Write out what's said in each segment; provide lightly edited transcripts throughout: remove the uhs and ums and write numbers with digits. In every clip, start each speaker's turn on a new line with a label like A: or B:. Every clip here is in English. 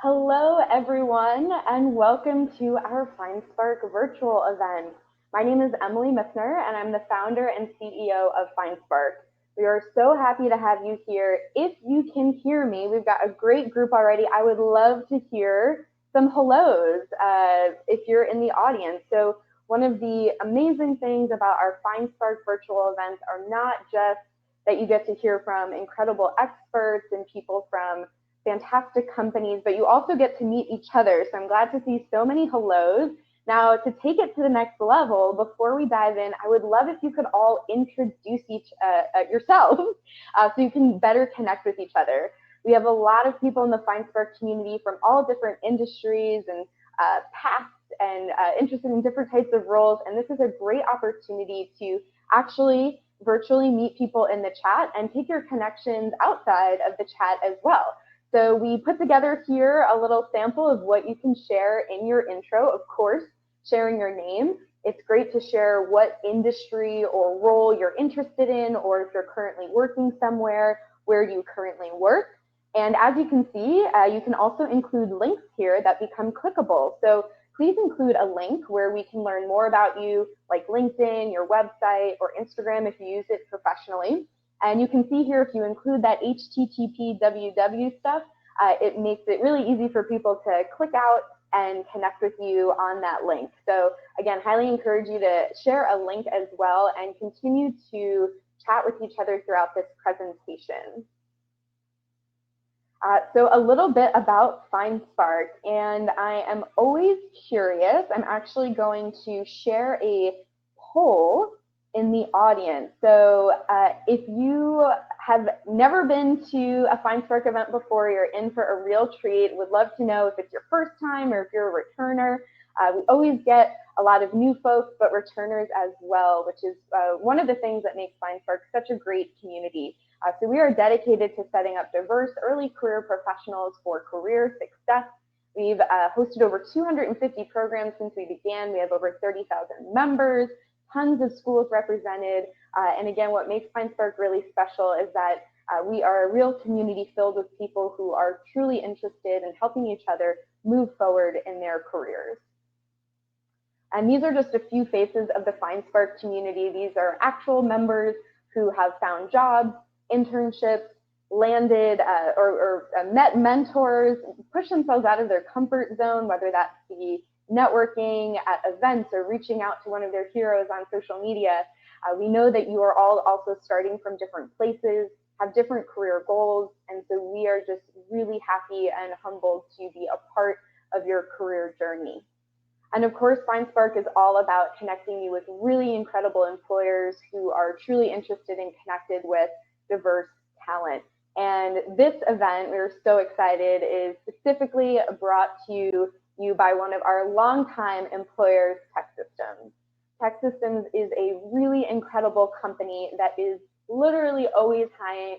A: Hello, everyone, and welcome to our FindSpark virtual event. My name is Emily Missner, and I'm the founder and CEO of FindSpark. We are so happy to have you here. If you can hear me, we've got a great group already. I would love to hear some hellos if you're in the audience. So one of the amazing things about our FindSpark virtual events are not just that you get to hear from incredible experts and people from fantastic companies, but you also get to meet each other. So I'm glad to see so many hellos. Now, to take it to the next level, before we dive in, I would love if you could all introduce yourselves so you can better connect with each other. We have a lot of people in the FindSpark community from all different industries and paths and interested in different types of roles, and this is a great opportunity to actually virtually meet people in the chat and take your connections outside of the chat as well. So we put together here a little sample of what you can share in your intro. Of course, sharing your name. It's great to share what industry or role you're interested in, or if you're currently working somewhere, where you currently work. And as you can see, you can also include links here that become clickable. So please include a link where we can learn more about you, like LinkedIn, your website, or Instagram if you use it professionally. And you can see here, if you include that HTTP www stuff, it makes it really easy for people to click out and connect with you on that link. So again, highly encourage you to share a link as well and continue to chat with each other throughout this presentation. So a little bit about FindSpark, and I am always curious. I'm actually going to share a poll in the audience. So if you have never been to a FindSpark event before, you're in for a real treat. Would love to know if it's your first time or if you're a returner. We always get a lot of new folks, but returners as well, which is one of the things that makes FindSpark such a great community. So we are dedicated to setting up diverse early career professionals for career success. We've hosted over 250 programs since we began. We have over 30,000 members, tons of schools represented. And again, what makes FindSpark really special is that we are a real community filled with people who are truly interested in helping each other move forward in their careers. And these are just a few faces of the FindSpark community. These are actual members who have found jobs, internships, landed or met mentors, pushed themselves out of their comfort zone, whether that be networking at events or reaching out to one of their heroes on social media. We know that you are all also starting from different places, have different career goals, and so we are just really happy and humbled to be a part of your career journey. And of course, FindSpark is all about connecting you with really incredible employers who are truly interested and connected with diverse talent. And this event, we're so excited, is specifically brought to you by one of our longtime employers, TEKsystems. TEKsystems is a really incredible company that is literally always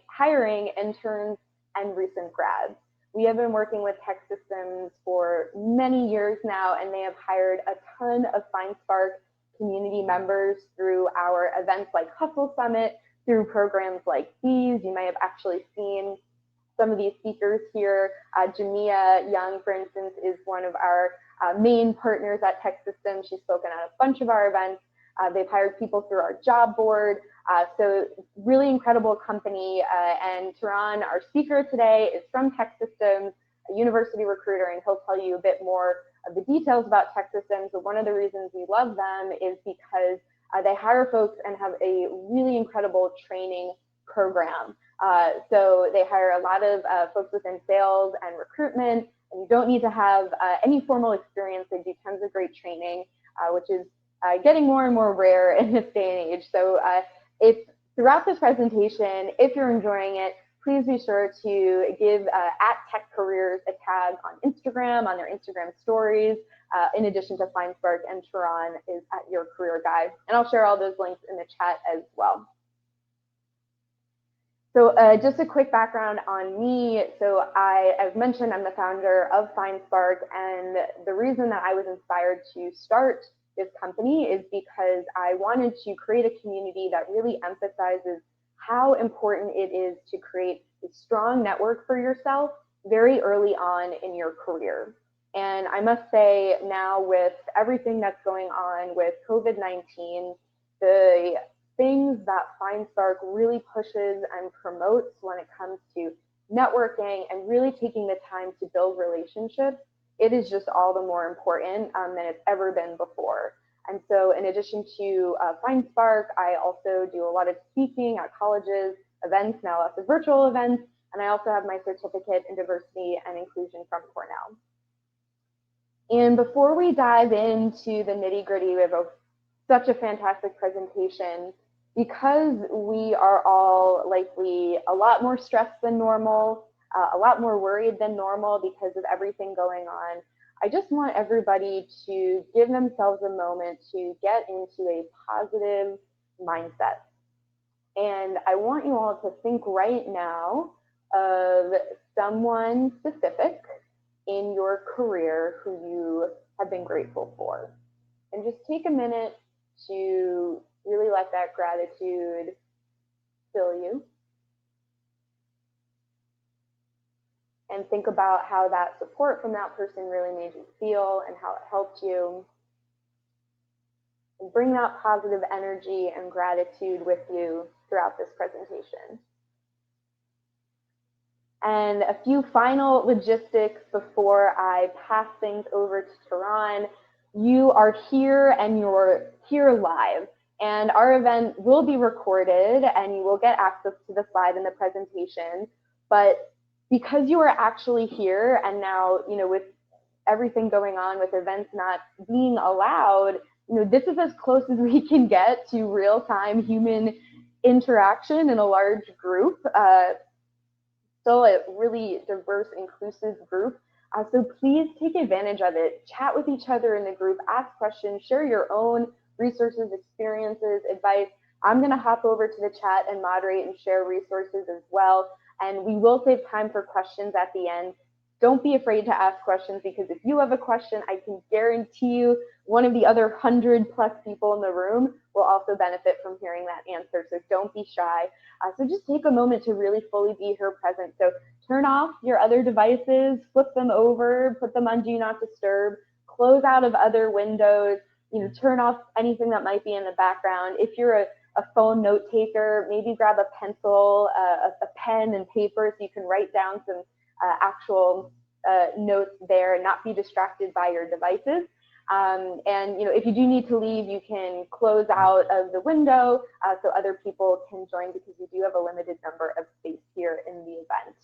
A: hiring interns and recent grads. We have been working with TEKsystems for many years now, and they have hired a ton of FindSpark community members through our events like Hustle Summit, through programs like these. You may have actually seen some of these speakers here. Jamia Young, for instance, is one of our main partners at TEKsystems. She's spoken at a bunch of our events. They've hired people through our job board. So really incredible company. And Turan, our speaker today, is from TEKsystems, a university recruiter, and he'll tell you a bit more of the details about TEKsystems. But one of the reasons we love them is because they hire folks and have a really incredible training program. So they hire a lot of folks within sales and recruitment, and you don't need to have any formal experience. They do tons of great training, which is getting more and more rare in this day and age. So if throughout this presentation, if you're enjoying it, please be sure to give @TechCareers a tag on Instagram, on their Instagram stories, in addition to FindSpark, and Turan is at your career guide. And I'll share all those links in the chat as well. So just a quick background on me. So as mentioned, I'm the founder of FindSpark, and the reason that I was inspired to start this company is because I wanted to create a community that really emphasizes how important it is to create a strong network for yourself very early on in your career. And I must say now, with everything that's going on with COVID-19, the things that FindSpark really pushes and promotes when it comes to networking and really taking the time to build relationships, it is just all the more important than it's ever been before. And so in addition to FindSpark, I also do a lot of speaking at colleges, events, now lots of virtual events, and I also have my certificate in diversity and inclusion from Cornell. And before we dive into the nitty-gritty of such a fantastic presentation, because we are all likely a lot more stressed than normal, a lot more worried than normal because of everything going on, I just want everybody to give themselves a moment to get into a positive mindset. And I want you all to think right now of someone specific in your career who you have been grateful for. And just take a minute to really let that gratitude fill you. And think about how that support from that person really made you feel and how it helped you. And bring that positive energy and gratitude with you throughout this presentation. And a few final logistics before I pass things over to Tehran. You are here and you're here live. And our event will be recorded and you will get access to the slide in the presentation. But because you are actually here and now, with everything going on with events not being allowed, this is as close as we can get to real-time human interaction in a large group. Still a really diverse, inclusive group. So please take advantage of it. Chat with each other in the group, ask questions, share your own resources, experiences, advice. I'm gonna hop over to the chat and moderate and share resources as well. And we will save time for questions at the end. Don't be afraid to ask questions, because if you have a question, I can guarantee you one of the other 100+ people in the room will also benefit from hearing that answer. So don't be shy. So just take a moment to really fully be here present. So turn off your other devices, flip them over, put them on Do Not Disturb, close out of other windows, turn off anything that might be in the background. If you're a phone note taker, maybe grab a pencil, a pen and paper so you can write down some actual notes there and not be distracted by your devices. And if you do need to leave, you can close out of the window so other people can join, because we do have a limited number of space here in the event.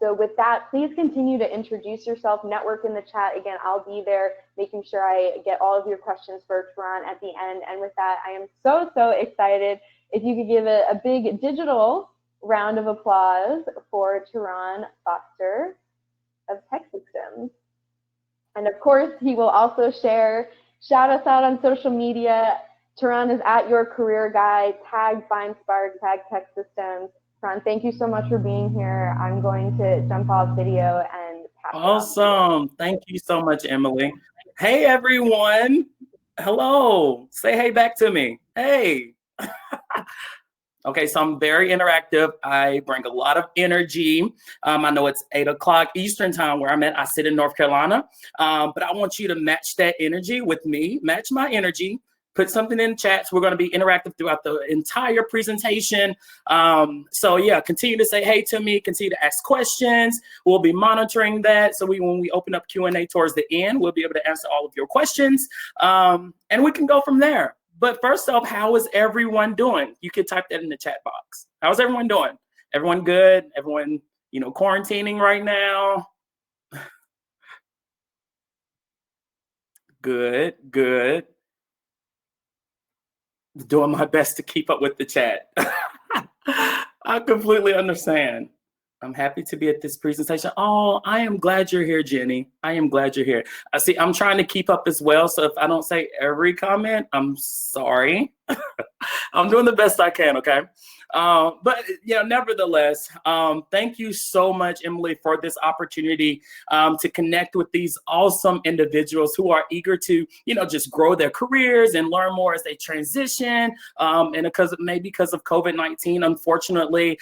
A: So with that, please continue to introduce yourself, network in the chat. Again, I'll be there making sure I get all of your questions for Tehran at the end. And with that, I am so excited. If you could give a big digital round of applause for Tehran Foster of TEKsystems. And of course, he will also shout us out on social media. Tehran is at Your Career Guide, tag FindSpark, tag TEKsystems. Tehran, thank you so much for being here. I'm going to jump off video and pass it on to you.
B: Awesome. Thank you so much, Emily. Hey, everyone. Hello. Say hey back to me. Hey. Okay, so I'm very interactive. I bring a lot of energy. I know it's 8 o'clock Eastern time where I'm at. I sit in North Carolina, but I want you to match that energy with me, match my energy, put something in the chat. So we're gonna be interactive throughout the entire presentation. So yeah, continue to say hey to me, continue to ask questions. We'll be monitoring that. So when we open up Q&A towards the end, we'll be able to answer all of your questions, and we can go from there. But first off, how is everyone doing? You could type that in the chat box. How's everyone doing? Everyone good? Everyone, quarantining right now? Good. Doing my best to keep up with the chat. I completely understand. I'm happy to be at this presentation. Oh, I am glad you're here, Jenny. I am glad you're here. See, I'm trying to keep up as well. So if I don't say every comment, I'm sorry. I'm doing the best I can, okay? But yeah, nevertheless, thank you so much, Emily, for this opportunity to connect with these awesome individuals who are eager to, just grow their careers and learn more as they transition. And because of COVID-19, unfortunately,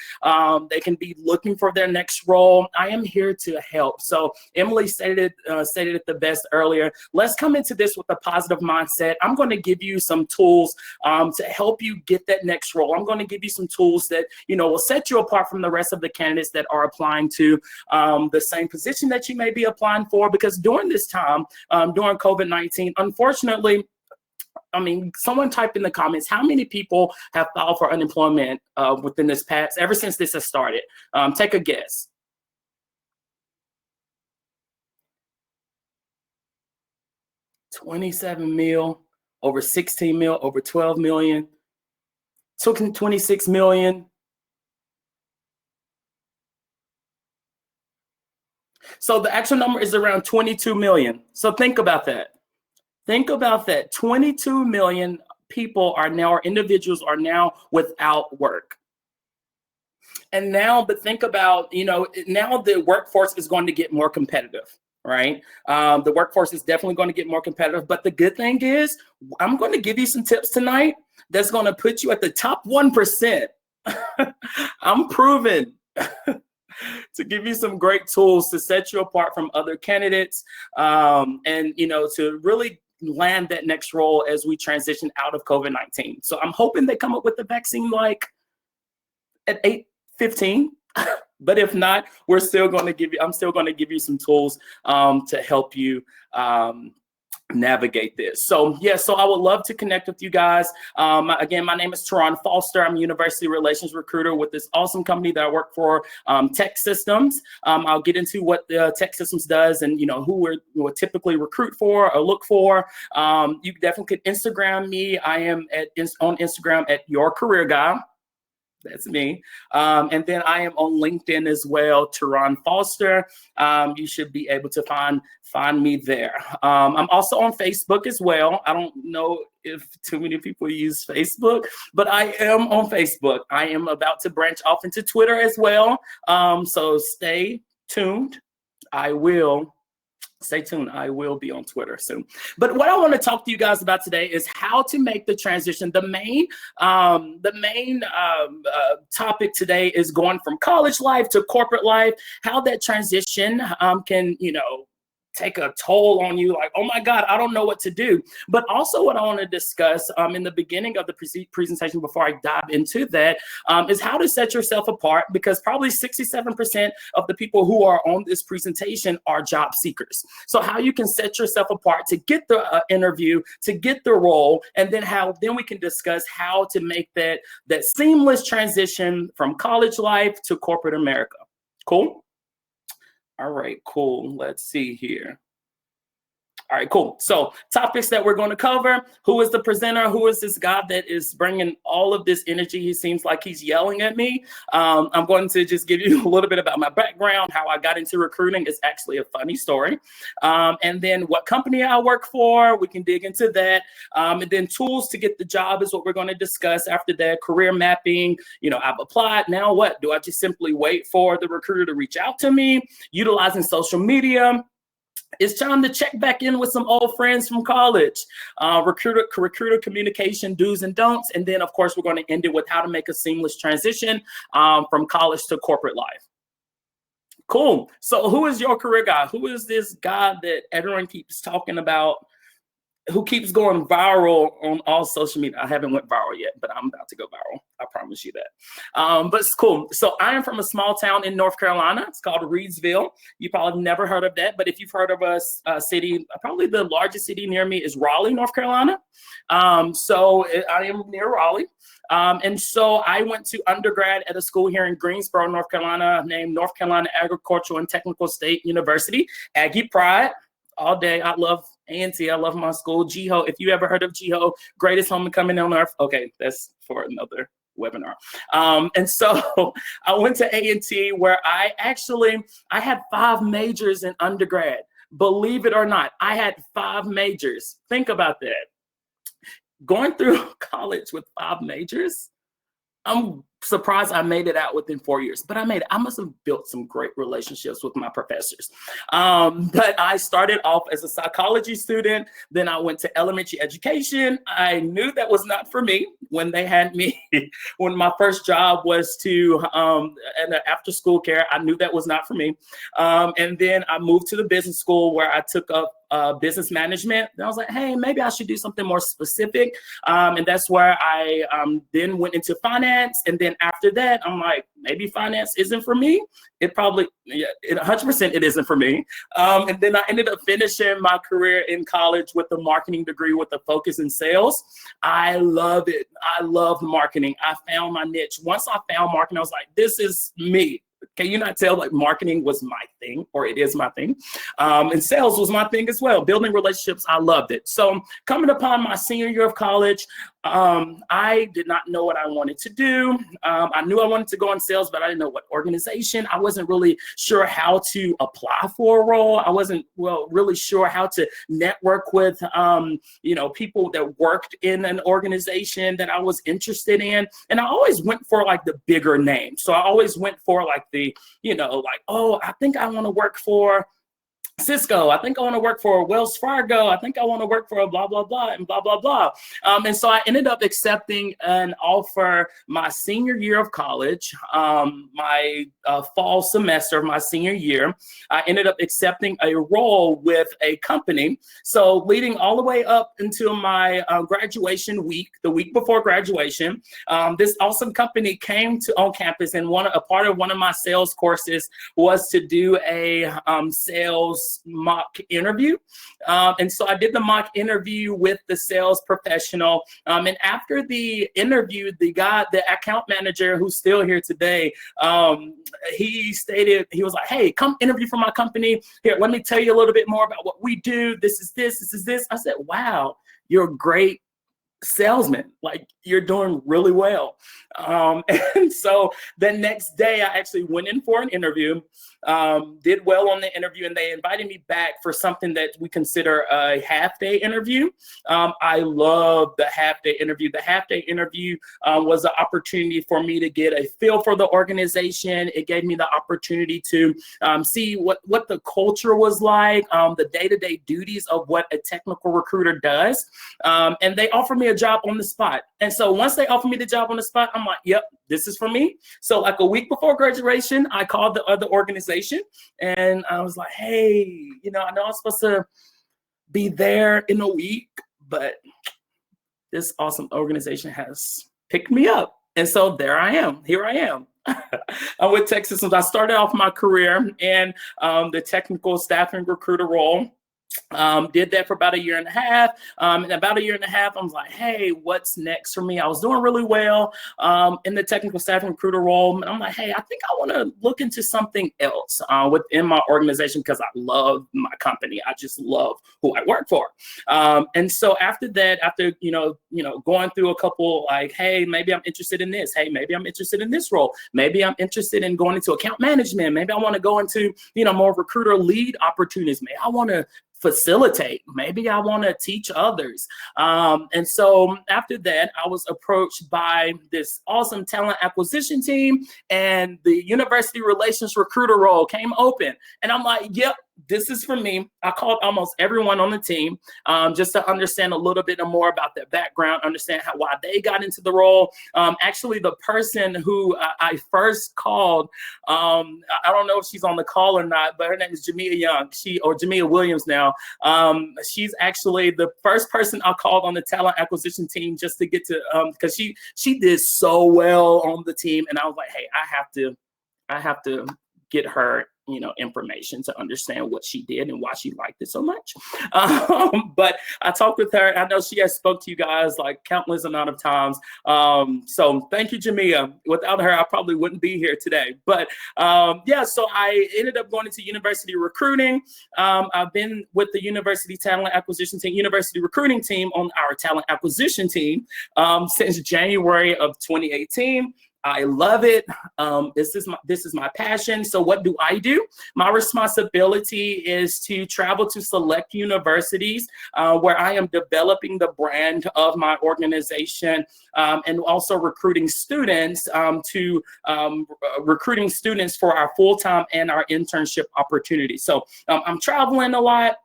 B: they can be looking for their next role. I am here to help. So Emily stated it the best earlier. Let's come into this with a positive mindset. I'm going to give you some tools to help you get that next role. I'm going to give you some tools that, will set you apart from the rest of the candidates that are applying to the same position that you may be applying for. Because during this time, during COVID-19, unfortunately, someone type in the comments, how many people have filed for unemployment within this past, ever since this has started? Take a guess. 27 mil, over 16 mil, over 12 million, 26 million. So the actual number is around 22 million. So think about that. Think about that. 22 million people individuals are now without work. And now, but think about, now the workforce is going to get more competitive, right? The workforce is definitely going to get more competitive. But the good thing is, I'm going to give you some tips tonight that's going to put you at the top 1%. I'm proven to give you some great tools to set you apart from other candidates, and to really land that next role as we transition out of COVID-19. So I'm hoping they come up with the vaccine like at 8:15. But if not, I'm still going to give you some tools to help you navigate this. So so I would love to connect with you guys. Again, my name is Teron Foster. I'm a university relations recruiter with this awesome company that I work for, TEKsystems. I'll get into what TEKsystems does and who we typically recruit for or look for. You definitely could Instagram me. I am on Instagram at Your Career Guy. That's me. And then I am on LinkedIn as well, Teron Foster. You should be able to find me there. I'm also on Facebook as well. I don't know if too many people use Facebook, but I am on Facebook. I am about to branch off into Twitter as well. So stay tuned. Stay tuned. I will be on Twitter soon. But what I want to talk to you guys about today is how to make the transition. The main topic today is going from college life to corporate life, how that transition can, take a toll on you, like, oh my God, I don't know what to do. But also what I want to discuss in the beginning of the presentation before I dive into that is how to set yourself apart, because probably 67% of the people who are on this presentation are job seekers. So how you can set yourself apart to get the interview, to get the role, and then we can discuss how to make that seamless transition from college life to corporate America. Cool? All right, cool. Let's see here. All right, cool. So topics that we're going to cover. Who is the presenter? Who is this guy that is bringing all of this energy? He seems like he's yelling at me. I'm going to just give you a little bit about my background, how I got into recruiting. It's actually a funny story. And then what company I work for, we can dig into that. And then tools to get the job is what we're going to discuss after that. Career mapping. I've applied. Now what? Do I just simply wait for the recruiter to reach out to me? Utilizing social media. It's time to check back in with some old friends from college. Recruiter communication do's and don'ts. And then, of course, we're going to end it with how to make a seamless transition from college to corporate life. Cool. So who is your career guy? Who is this guy that everyone keeps talking about, who keeps going viral on all social media? I haven't went viral yet, but I'm about to go viral. I promise you that. But it's cool. So I am from a small town in North Carolina. It's called Reedsville. You probably never heard of that, but if you've heard of a city, probably the largest city near me is Raleigh, North Carolina. So I am near Raleigh. And so I went to undergrad at a school here in Greensboro, North Carolina, named North Carolina Agricultural and Technical State University, Aggie Pride. All day. I love A&T. I love my school. GHO. If you ever heard of GHO, greatest homecoming on earth. Okay, that's for another webinar. And so I went to A&T, where I had 5 majors in undergrad. Believe it or not, I had 5 majors. Think about that. going through college with 5 majors, I'm surprised I made it out within 4 years, but I made it. I must have built some great relationships with my professors. But I started off as a psychology student. Then I went to elementary education. I knew that was not for me when they had me, when my first job was to an after school care. I knew that was not for me. And then I moved to the business school where I took up business management. And I was like, hey, maybe I should do something more specific. And that's where I then went into finance. And then after that, I'm like, maybe finance isn't for me. It probably, 100% it isn't for me. And then I ended up finishing my career in college with a marketing degree with a focus in sales. I love it. I love marketing. I found my niche. Once I found marketing, I was like, this is me. Can you not tell, like, marketing was my thing, or it is my thing? And sales was my thing as well. Building relationships, I loved it. So coming upon my senior year of college, I did not know what I wanted to do. I knew I wanted to go in sales, but I didn't know what organization. I wasn't really sure how to apply for a role. I wasn't really sure how to network with people that worked in an organization that I was interested in. And I always went for like the bigger name. So I always went for like the, oh, I think I want to work for Cisco. I think I want to work for Wells Fargo. I think I want to work for a blah, blah, blah, and blah, blah, blah. And so I ended up accepting an offer my senior year of college, my fall semester of my senior year. I ended up accepting a role with a company. So leading all the way up until my graduation week, the week before graduation, this awesome company came on campus, and a part of one of my sales courses was to do a sales mock interview. And so I did the mock interview with the sales professional. And after the interview, the account manager, who's still here today, he was like, hey, come interview for my company. Here, let me tell you a little bit more about what we do. This is this. I said, wow, you're a great salesman. Like, you're doing really well. And so the next day I actually went in for an interview, did well on the interview, and they invited me back for something that we consider a half-day interview. I love the half-day interview. The half-day interview was an opportunity for me to get a feel for the organization. It gave me the opportunity to see what the culture was like, the day-to-day duties of what a technical recruiter does. And they offered me a job on the spot. And so once they offered me the job on the spot, I'm like, yep, this is for me. So like a week before graduation, I called the other organization and I was like, hey, I know I'm supposed to be there in a week, but this awesome organization has picked me up. And so here I am. I'm with TEKsystems. I started off my career in the technical staffing recruiter role. Did that for about a year and a half. And about a year and a half, I was like, hey, what's next for me? I was doing really well in the technical staffing recruiter role. And I'm like, hey, I think I want to look into something else within my organization, because I love my company. I just love who I work for. And so after that, after going through a couple, like, hey, maybe I'm interested in this. Hey, maybe I'm interested in this role. Maybe I'm interested in going into account management. Maybe I want to go into more recruiter lead opportunities. Maybe I want to facilitate. Maybe I want to teach others. And so after that, I was approached by this awesome talent acquisition team, and the university relations recruiter role came open. And I'm like, yep, this is for me. I called almost everyone on the team just to understand a little bit more about their background, understand why they got into the role. Actually, the person who I first called, I don't know if she's on the call or not, but her name is Jamia Young, or Jamia Williams now. She's actually the first person I called on the talent acquisition team, just to get to, because she did so well on the team. And I was like, hey, I have to get her information to understand what she did and why she liked it so much. But I talked with her. I know she has spoke to you guys like countless amount of times. So thank you, Jamia. Without her, I probably wouldn't be here today. But so I ended up going into university recruiting. I've been with the university talent acquisition team, university recruiting team on our talent acquisition team since January of 2018. I love it. This is my passion. So what do I do? My responsibility is to travel to select universities where I am developing the brand of my organization, and also recruiting students recruiting students for our full-time and our internship opportunities. So I'm traveling a lot,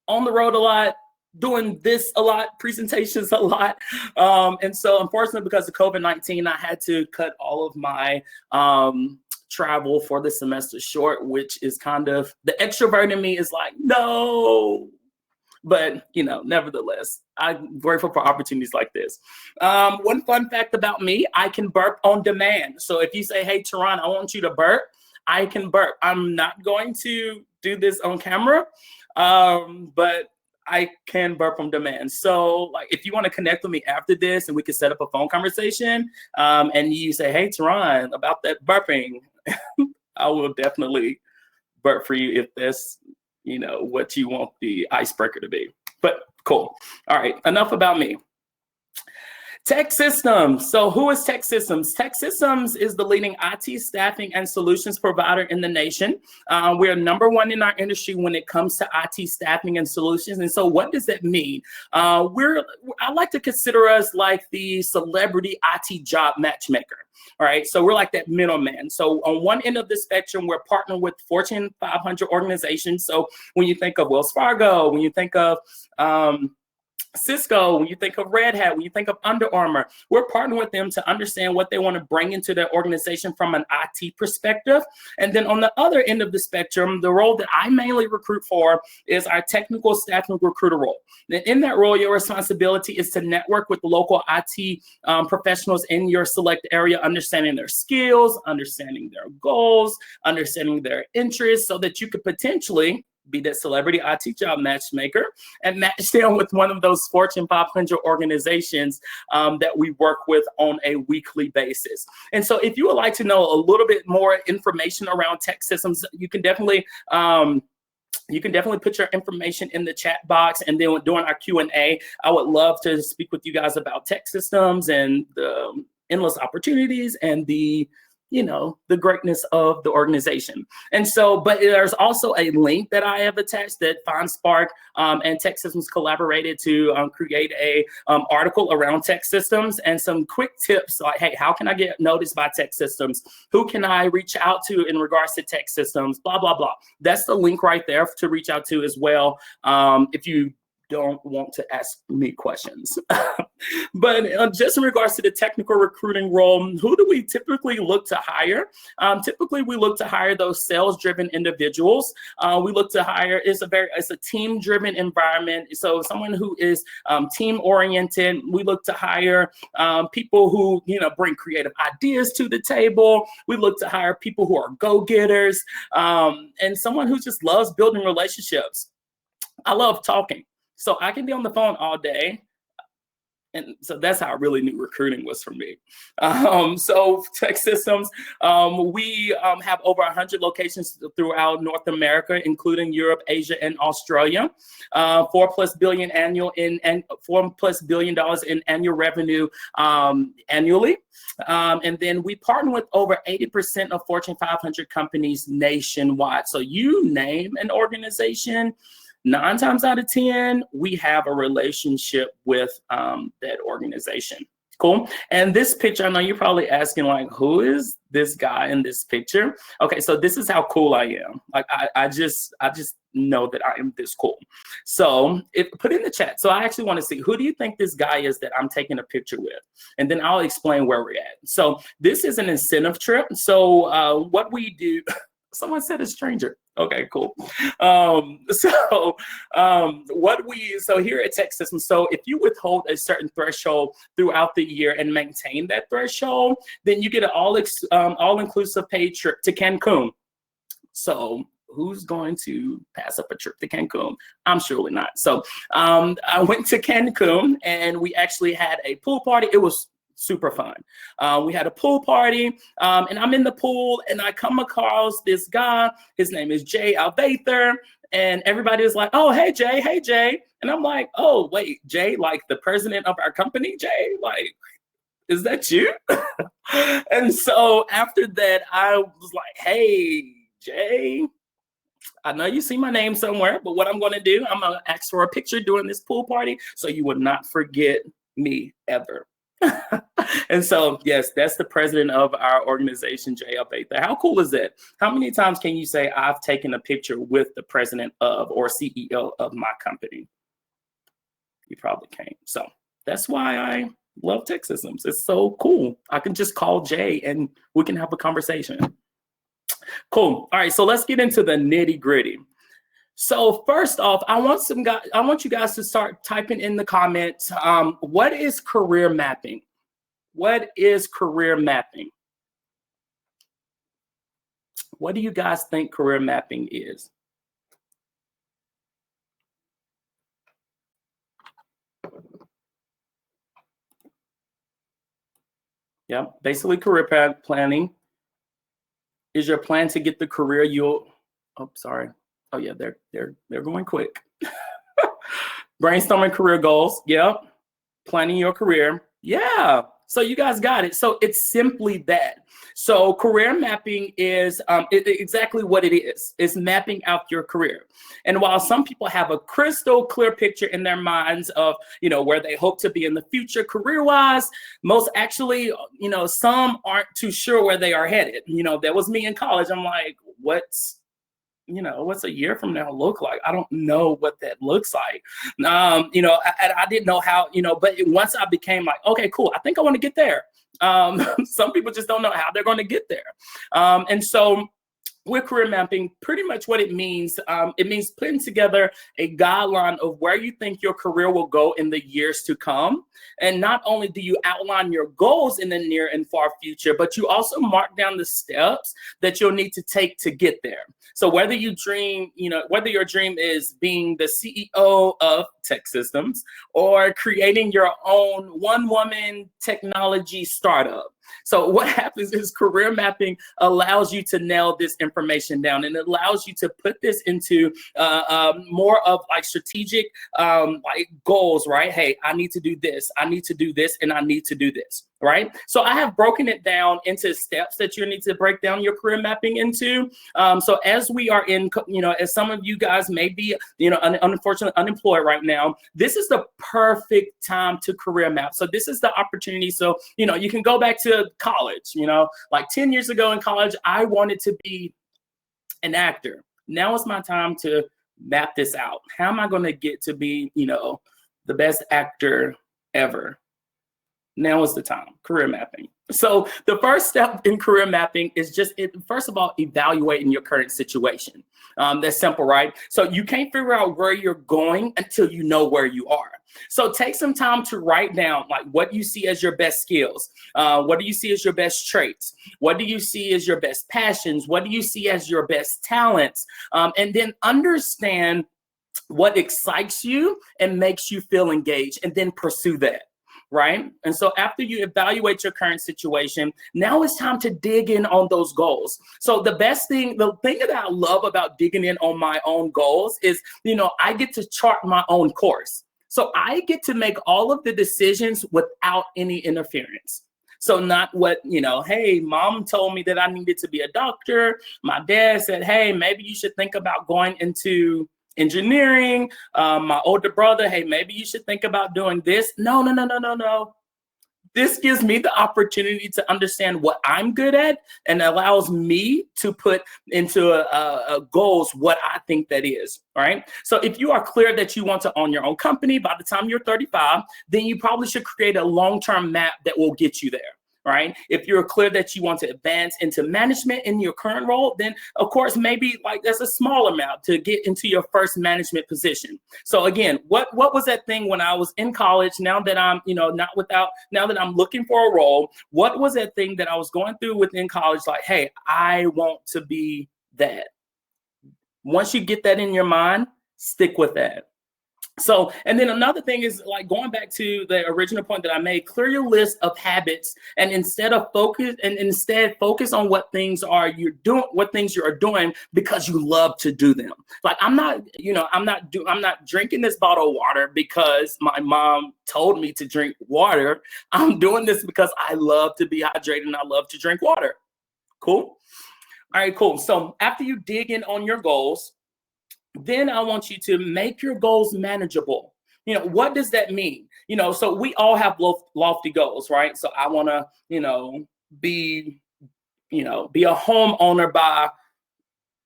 B: on the road a lot, doing this a lot, presentations a lot. And so unfortunately, because of COVID-19, I had to cut all of my travel for the semester short, which is kind of, the extrovert in me is like, no. But, nevertheless, I'm grateful for opportunities like this. One fun fact about me, I can burp on demand. So if you say, hey, Teron, I want you to burp, I can burp. I'm not going to do this on camera, but I can burp on demand. So like, if you want to connect with me after this and we can set up a phone conversation, and you say, hey, Teron, about that burping, I will definitely burp for you if that's, what you want the icebreaker to be. But cool. All right, enough about me. TEKsystems. So who is TEKsystems? TEKsystems is the leading IT staffing and solutions provider in the nation. We're number one in our industry when it comes to IT staffing and solutions. And so what does that mean? I like to consider us like the celebrity IT job matchmaker. All right, so we're like that middleman. So on one end of the spectrum, we're partnered with Fortune 500 organizations. So when you think of Wells Fargo, when you think of Cisco, when you think of Red Hat, when you think of Under Armour, we're partnering with them to understand what they want to bring into their organization from an IT perspective. And then on the other end of the spectrum, the role that I mainly recruit for is our technical staffing recruiter role. And in that role, your responsibility is to network with local IT professionals in your select area, understanding their skills, understanding their goals, understanding their interests, so that you could potentially be that celebrity IT job matchmaker and match them with one of those Fortune 500 organizations that we work with on a weekly basis. And so if you would like to know a little bit more information around TEKsystems, you can definitely put your information in the chat box, and then during our Q&A, I would love to speak with you guys about TEKsystems and the endless opportunities and the greatness of the organization. And so, but there's also a link that I have attached that FindSpark and TEKsystems collaborated to create a article around TEKsystems and some quick tips like, hey, how can I get noticed by TEKsystems? Who can I reach out to in regards to TEKsystems? Blah, blah, blah. That's the link right there to reach out to as well. If you don't want to ask me questions. But just in regards to the technical recruiting role, who do we typically look to hire? Typically, we look to hire those sales-driven individuals. We look to hire, it's a team-driven environment. So someone who is team-oriented. We look to hire people who, bring creative ideas to the table. We look to hire people who are go-getters, and someone who just loves building relationships. I love talking. So I can be on the phone all day. And so that's how I really knew recruiting was for me. So TEKsystems, we have over 100 locations throughout North America, including Europe, Asia, and Australia. $4+ billion in annual revenue annually. And then we partner with over 80% of Fortune 500 companies nationwide. So you name an organization, 9 times out of 10, we have a relationship with that organization. Cool. And this picture, I know you're probably asking, like, who is this guy in this picture? Okay, so this is how cool I am. Like, I just know that I am this cool. So put in the chat. So I actually want to see, who do you think this guy is that I'm taking a picture with? And then I'll explain where we're at. So this is an incentive trip. So what we do, someone said a stranger. Okay, cool. So here at TEKsystems, so if you withhold a certain threshold throughout the year and maintain that threshold, then you get an all-inclusive paid trip to Cancun. So who's going to pass up a trip to Cancun? I'm surely not. So I went to Cancun and we actually had a pool party. It was super fun. We had a pool party, and I'm in the pool, and I come across this guy. His name is Jay Alvather, and everybody is like, "Oh, hey Jay, hey Jay," and I'm like, "Oh, wait, Jay, like the president of our company, Jay, like." is that you? And so after that, I was like, hey, Jay, I know you see my name somewhere, but what I'm going to do, I'm going to ask for a picture during this pool party so you will not forget me ever. And so, yes, that's the president of our organization, Jay Albatha. How cool is that? How many times can you say I've taken a picture with the president of or CEO of my company? You probably can't. So that's why I love TEKsystems. It's so cool. I can just call Jay and we can have a conversation. Cool. All right, so let's get into the nitty gritty. So first off, I want you guys to start typing in the comments. What is career mapping? What is career mapping? What do you guys think career mapping is? Yeah, basically career planning is your plan to get the career you'll. Oh, sorry. Oh yeah, they're going quick. Brainstorming career goals. Yep. Planning your career. Yeah. So you guys got it. So it's simply that. So career mapping is exactly what it is. It's mapping out your career. And while some people have a crystal clear picture in their minds of, where they hope to be in the future career-wise, most actually, some aren't too sure where they are headed. That was me in college. I'm like, what's a year from now look like? I don't know what that looks like. I didn't know how, but once I became like, okay, cool, I think I want to get there. Some people just don't know how they're going to get there. And so with career mapping, pretty much what it means putting together a guideline of where you think your career will go in the years to come. And not only do you outline your goals in the near and far future, but you also mark down the steps that you'll need to take to get there. So whether you dream, whether your dream is being the CEO of TEKsystems or creating your own one-woman technology startup. So what happens is career mapping allows you to nail this information down, and it allows you to put this into more of like strategic like goals, right? Hey, I need to do this, I need to do this, and I need to do this, right? So I have broken it down into steps that you need to break down your career mapping into. So as we are in, as some of you guys may be, unfortunately unemployed right now, this is the perfect time to career map. So this is the opportunity. So, you can go back to college, like 10 years ago in college, I wanted to be an actor. Now it's my time to map this out. How am I going to get to be, the best actor ever? Now is the time. Career mapping. So the first step in career mapping is first of all, evaluating your current situation. That's simple, right? So you can't figure out where you're going until you know where you are. So take some time to write down like what you see as your best skills. What do you see as your best traits? What do you see as your best passions? What do you see as your best talents? And then understand what excites you and makes you feel engaged, and then pursue that. Right? And so after you evaluate your current situation, now it's time to dig in on those goals. So the thing that I love about digging in on my own goals is, I get to chart my own course. So I get to make all of the decisions without any interference. So not what, hey, mom told me that I needed to be a doctor. My dad said, hey, maybe you should think about going into engineering. My older brother, hey, maybe you should think about doing this. No. This gives me the opportunity to understand what I'm good at and allows me to put into a goals what I think that is, right? So if you are clear that you want to own your own company by the time you're 35, then you probably should create a long-term map that will get you there. Right? If you're clear that you want to advance into management in your current role, then of course, maybe like that's a small amount to get into your first management position. So again, what was that thing when I was in college? Now that I'm, now that I'm looking for a role, what was that thing that I was going through within college? Like, hey, I want to be that. Once you get that in your mind, stick with that. So, and then another thing is like going back to the original point that I made, clear your list of habits and instead focus on what things you are doing because you love to do them. Like I'm not drinking this bottle of water because my mom told me to drink water. I'm doing this because I love to be hydrated and I love to drink water. Cool. All right, cool. So after you dig in on your goals, then I want you to make your goals manageable. What does that mean? So we all have lofty goals, right? So I want to, be, be a homeowner by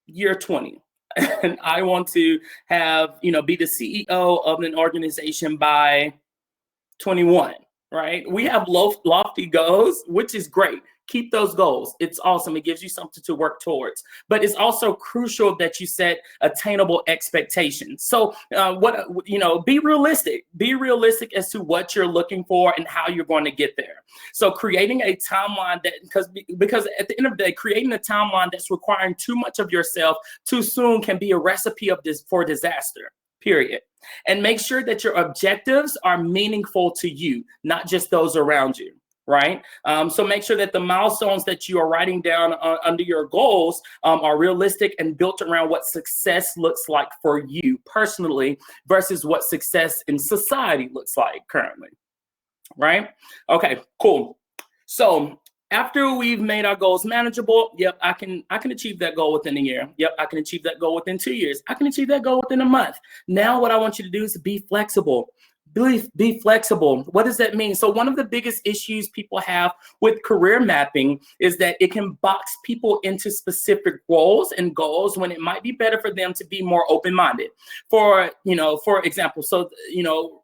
B: year 20. And I want to have, be the CEO of an organization by 21, right? We have lofty goals, which is great. Keep those goals. It's awesome. It gives you something to work towards. But it's also crucial that you set attainable expectations. So be realistic. Be realistic as to what you're looking for and how you're going to get there. So creating a timeline because at the end of the day, creating a timeline that's requiring too much of yourself too soon can be a recipe for disaster. Period. And make sure that your objectives are meaningful to you, not just those around you, right? So make sure that the milestones that you are writing down under your goals are realistic and built around what success looks like for you personally versus what success in society looks like currently, right? Okay, cool. So after we've made our goals manageable, yep, I can achieve that goal within a year. Yep, I can achieve that goal within 2 years. I can achieve that goal within a month. Now what I want you to do is be flexible. Be flexible. What does that mean? So one of the biggest issues people have with career mapping is that it can box people into specific roles and goals when it might be better for them to be more open-minded. For example, so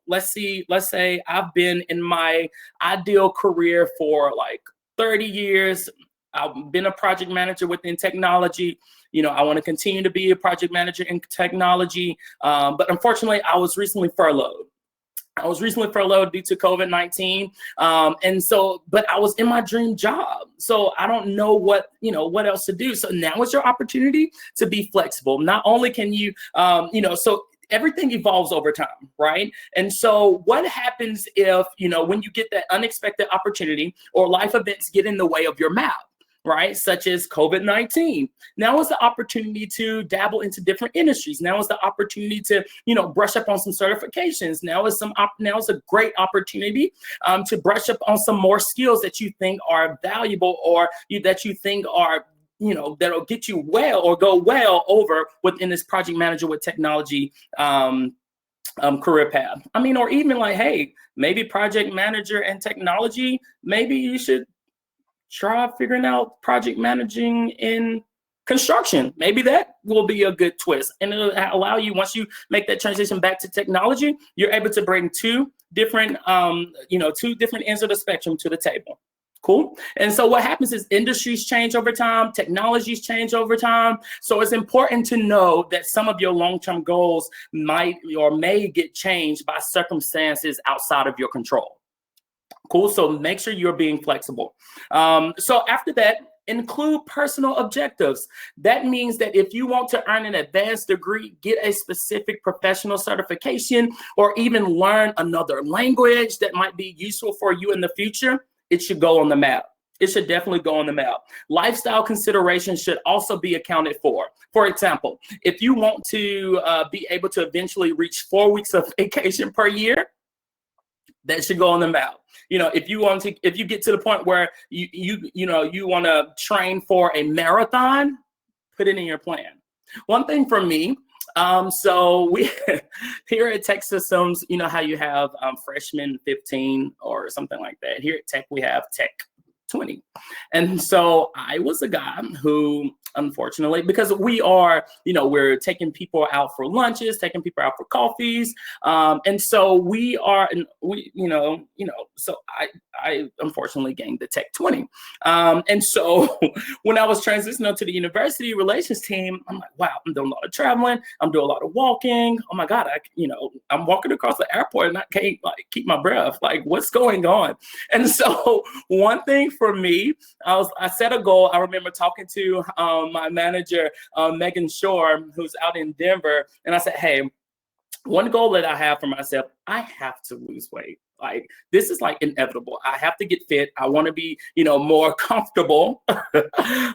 B: let's say I've been in my ideal career for like 30 years. I've been a project manager within technology. I want to continue to be a project manager in technology. But unfortunately, I was recently furloughed. Due to COVID-19. But I was in my dream job. So I don't know what else to do. So now is your opportunity to be flexible. Not only can you, so everything evolves over time, right? And so what happens if, when you get that unexpected opportunity or life events get in the way of your map, right? Such as COVID-19. Now is the opportunity to dabble into different industries. Now is the opportunity to, brush up on some certifications. Now is a great opportunity to brush up on some more skills that you think are valuable or that you think are that'll get you well or go well over within this project manager with technology career path. Or even like, hey, maybe project manager and technology, maybe you should try figuring out project managing in construction. Maybe that will be a good twist. And it'll allow you, once you make that transition back to technology, you're able to bring two different ends of the spectrum to the table. Cool. And so what happens is industries change over time, technologies change over time. So it's important to know that some of your long-term goals might or may get changed by circumstances outside of your control. Cool. So make sure you're being flexible. So after that, include personal objectives. That means that if you want to earn an advanced degree, get a specific professional certification, or even learn another language that might be useful for you in the future, it should go on the map. It should definitely go on the map. Lifestyle considerations should also be accounted for. For example, if you want to be able to eventually reach 4 weeks of vacation per year, that should go on the map. If you get to the point where you want to train for a marathon, put it in your plan. One thing for me, so we here at TEKsystems, how you have freshman 15 or something like that. Here at Tech, we have Tech 20. And so I was a guy who, unfortunately, because we are, we're taking people out for lunches, taking people out for coffees. And so so I unfortunately gained the Tech 20. And so when I was transitioning to the university relations team, I'm like, wow, I'm doing a lot of traveling. I'm doing a lot of walking. Oh my God, I'm walking across the airport and I can't keep my breath. Like, what's going on? And so one thing for me, I set a goal. I remember talking to my manager, Megan Shore, who's out in Denver. And I said, hey, one goal that I have for myself, I have to lose weight. Like, this is like inevitable. I have to get fit. I want to be, more comfortable.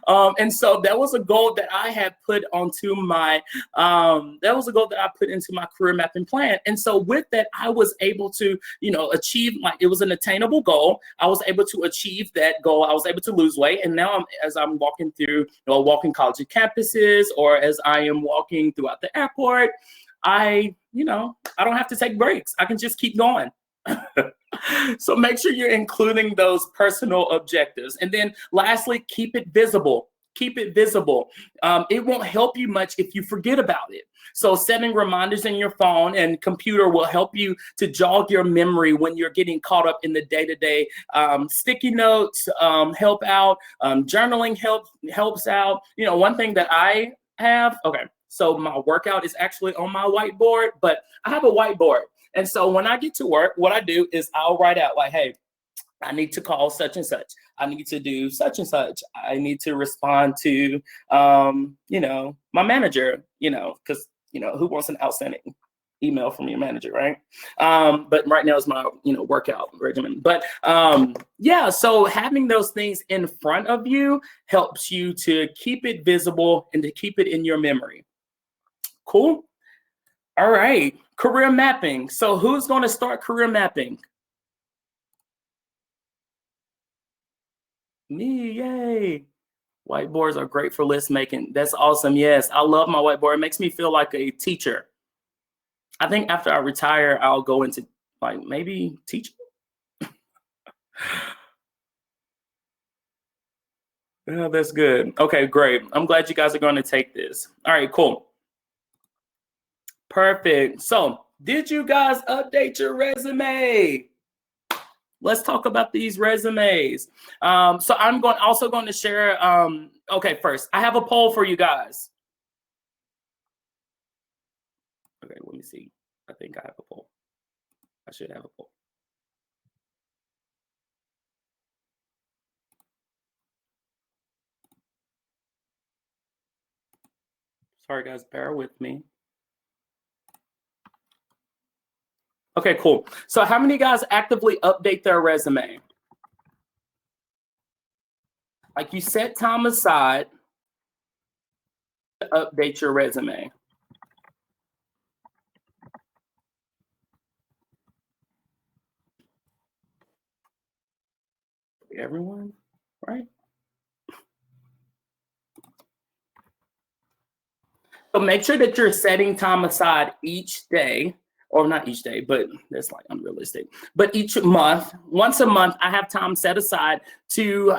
B: And so that was a goal that I had put onto that was a goal that I put into my career mapping plan. And so with that, I was able to, achieve, like, it was an attainable goal. I was able to achieve that goal. I was able to lose weight. And now as I'm walking through, walking college campuses, or as I am walking throughout the airport, I don't have to take breaks. I can just keep going. So make sure you're including those personal objectives. And then lastly, keep it visible. Keep it visible. It won't help you much if you forget about it. So setting reminders in your phone and computer will help you to jog your memory when you're getting caught up in the day-to-day. Sticky notes help out. Journaling helps out. One thing that I have, so my workout is actually on my whiteboard, but I have a whiteboard. And so when I get to work, what I do is I'll write out like, hey, I need to call such and such. I need to do such and such. I need to respond to, my manager, because, who wants an outstanding email from your manager, right? But right now is my, workout regimen. But so having those things in front of you helps you to keep it visible and to keep it in your memory. Cool. All right. Career mapping. So who's going to start career mapping? Me, yay. Whiteboards are great for list making. That's awesome. Yes, I love my whiteboard. It makes me feel like a teacher. I think after I retire, I'll go into like maybe teaching. Yeah, that's good. Okay, great. I'm glad you guys are going to take this. All right, cool. Perfect. So did you guys update your resume? Let's talk about these resumes. So I'm also going to share. Okay, first, I have a poll for you guys. Okay, let me see. I think I have a poll. I should have a poll. Sorry, guys, bear with me. Okay, cool. So how many guys actively update their resume? Like, you set time aside to update your resume. Everyone, right? So make sure that you're setting time aside each day, or not each day, but that's like unrealistic. But each month, once a month, I have time set aside to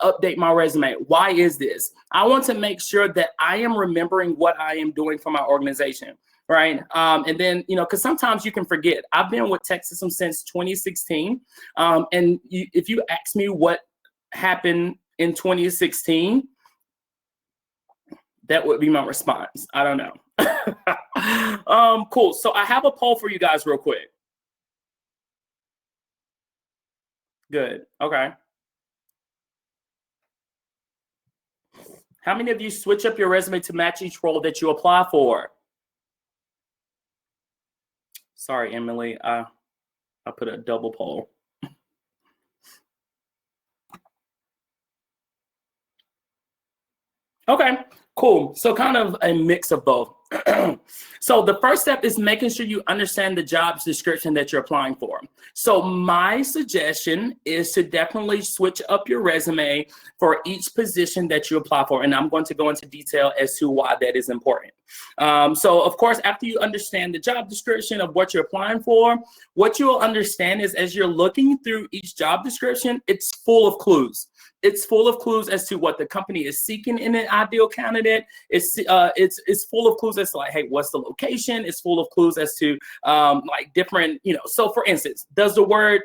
B: update my resume. Why is this? I want to make sure that I am remembering what I am doing for my organization, right? And then, because sometimes you can forget. I've been with TEKsystems since 2016. And if you ask me what happened in 2016, that would be my response. I don't know. Cool. So I have a poll for you guys real quick. Good. Okay. How many of you switch up your resume to match each role that you apply for? Sorry, Emily. I put a double poll. Okay, cool. So kind of a mix of both. So the first step is making sure you understand the job description that you're applying for. So my suggestion is to definitely switch up your resume for each position that you apply for. And I'm going to go into detail as to why that is important. So of course, after you understand the job description of what you're applying for, what you'll understand is as you're looking through each job description, it's full of clues. It's full of clues as to what the company is seeking in an ideal candidate. It's full of clues as to like, hey, what's the location? It's full of clues as to like different, so for instance, does the word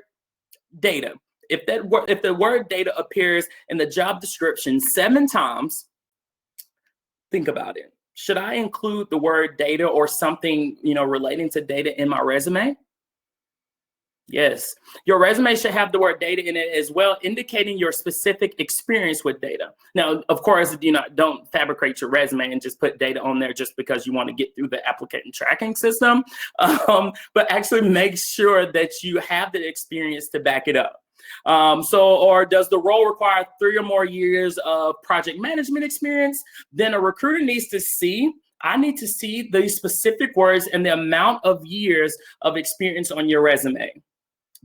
B: data, if the word data appears in the job description 7 times, think about it. Should I include the word data or something, relating to data in my resume? Yes. Your resume should have the word data in it as well, indicating your specific experience with data. Now, of course, don't fabricate your resume and just put data on there just because you want to get through the applicant tracking system. But actually make sure that you have the experience to back it up. Or does the role require 3 or more years of project management experience? Then a recruiter needs to see, I need to see the specific words and the amount of years of experience on your resume.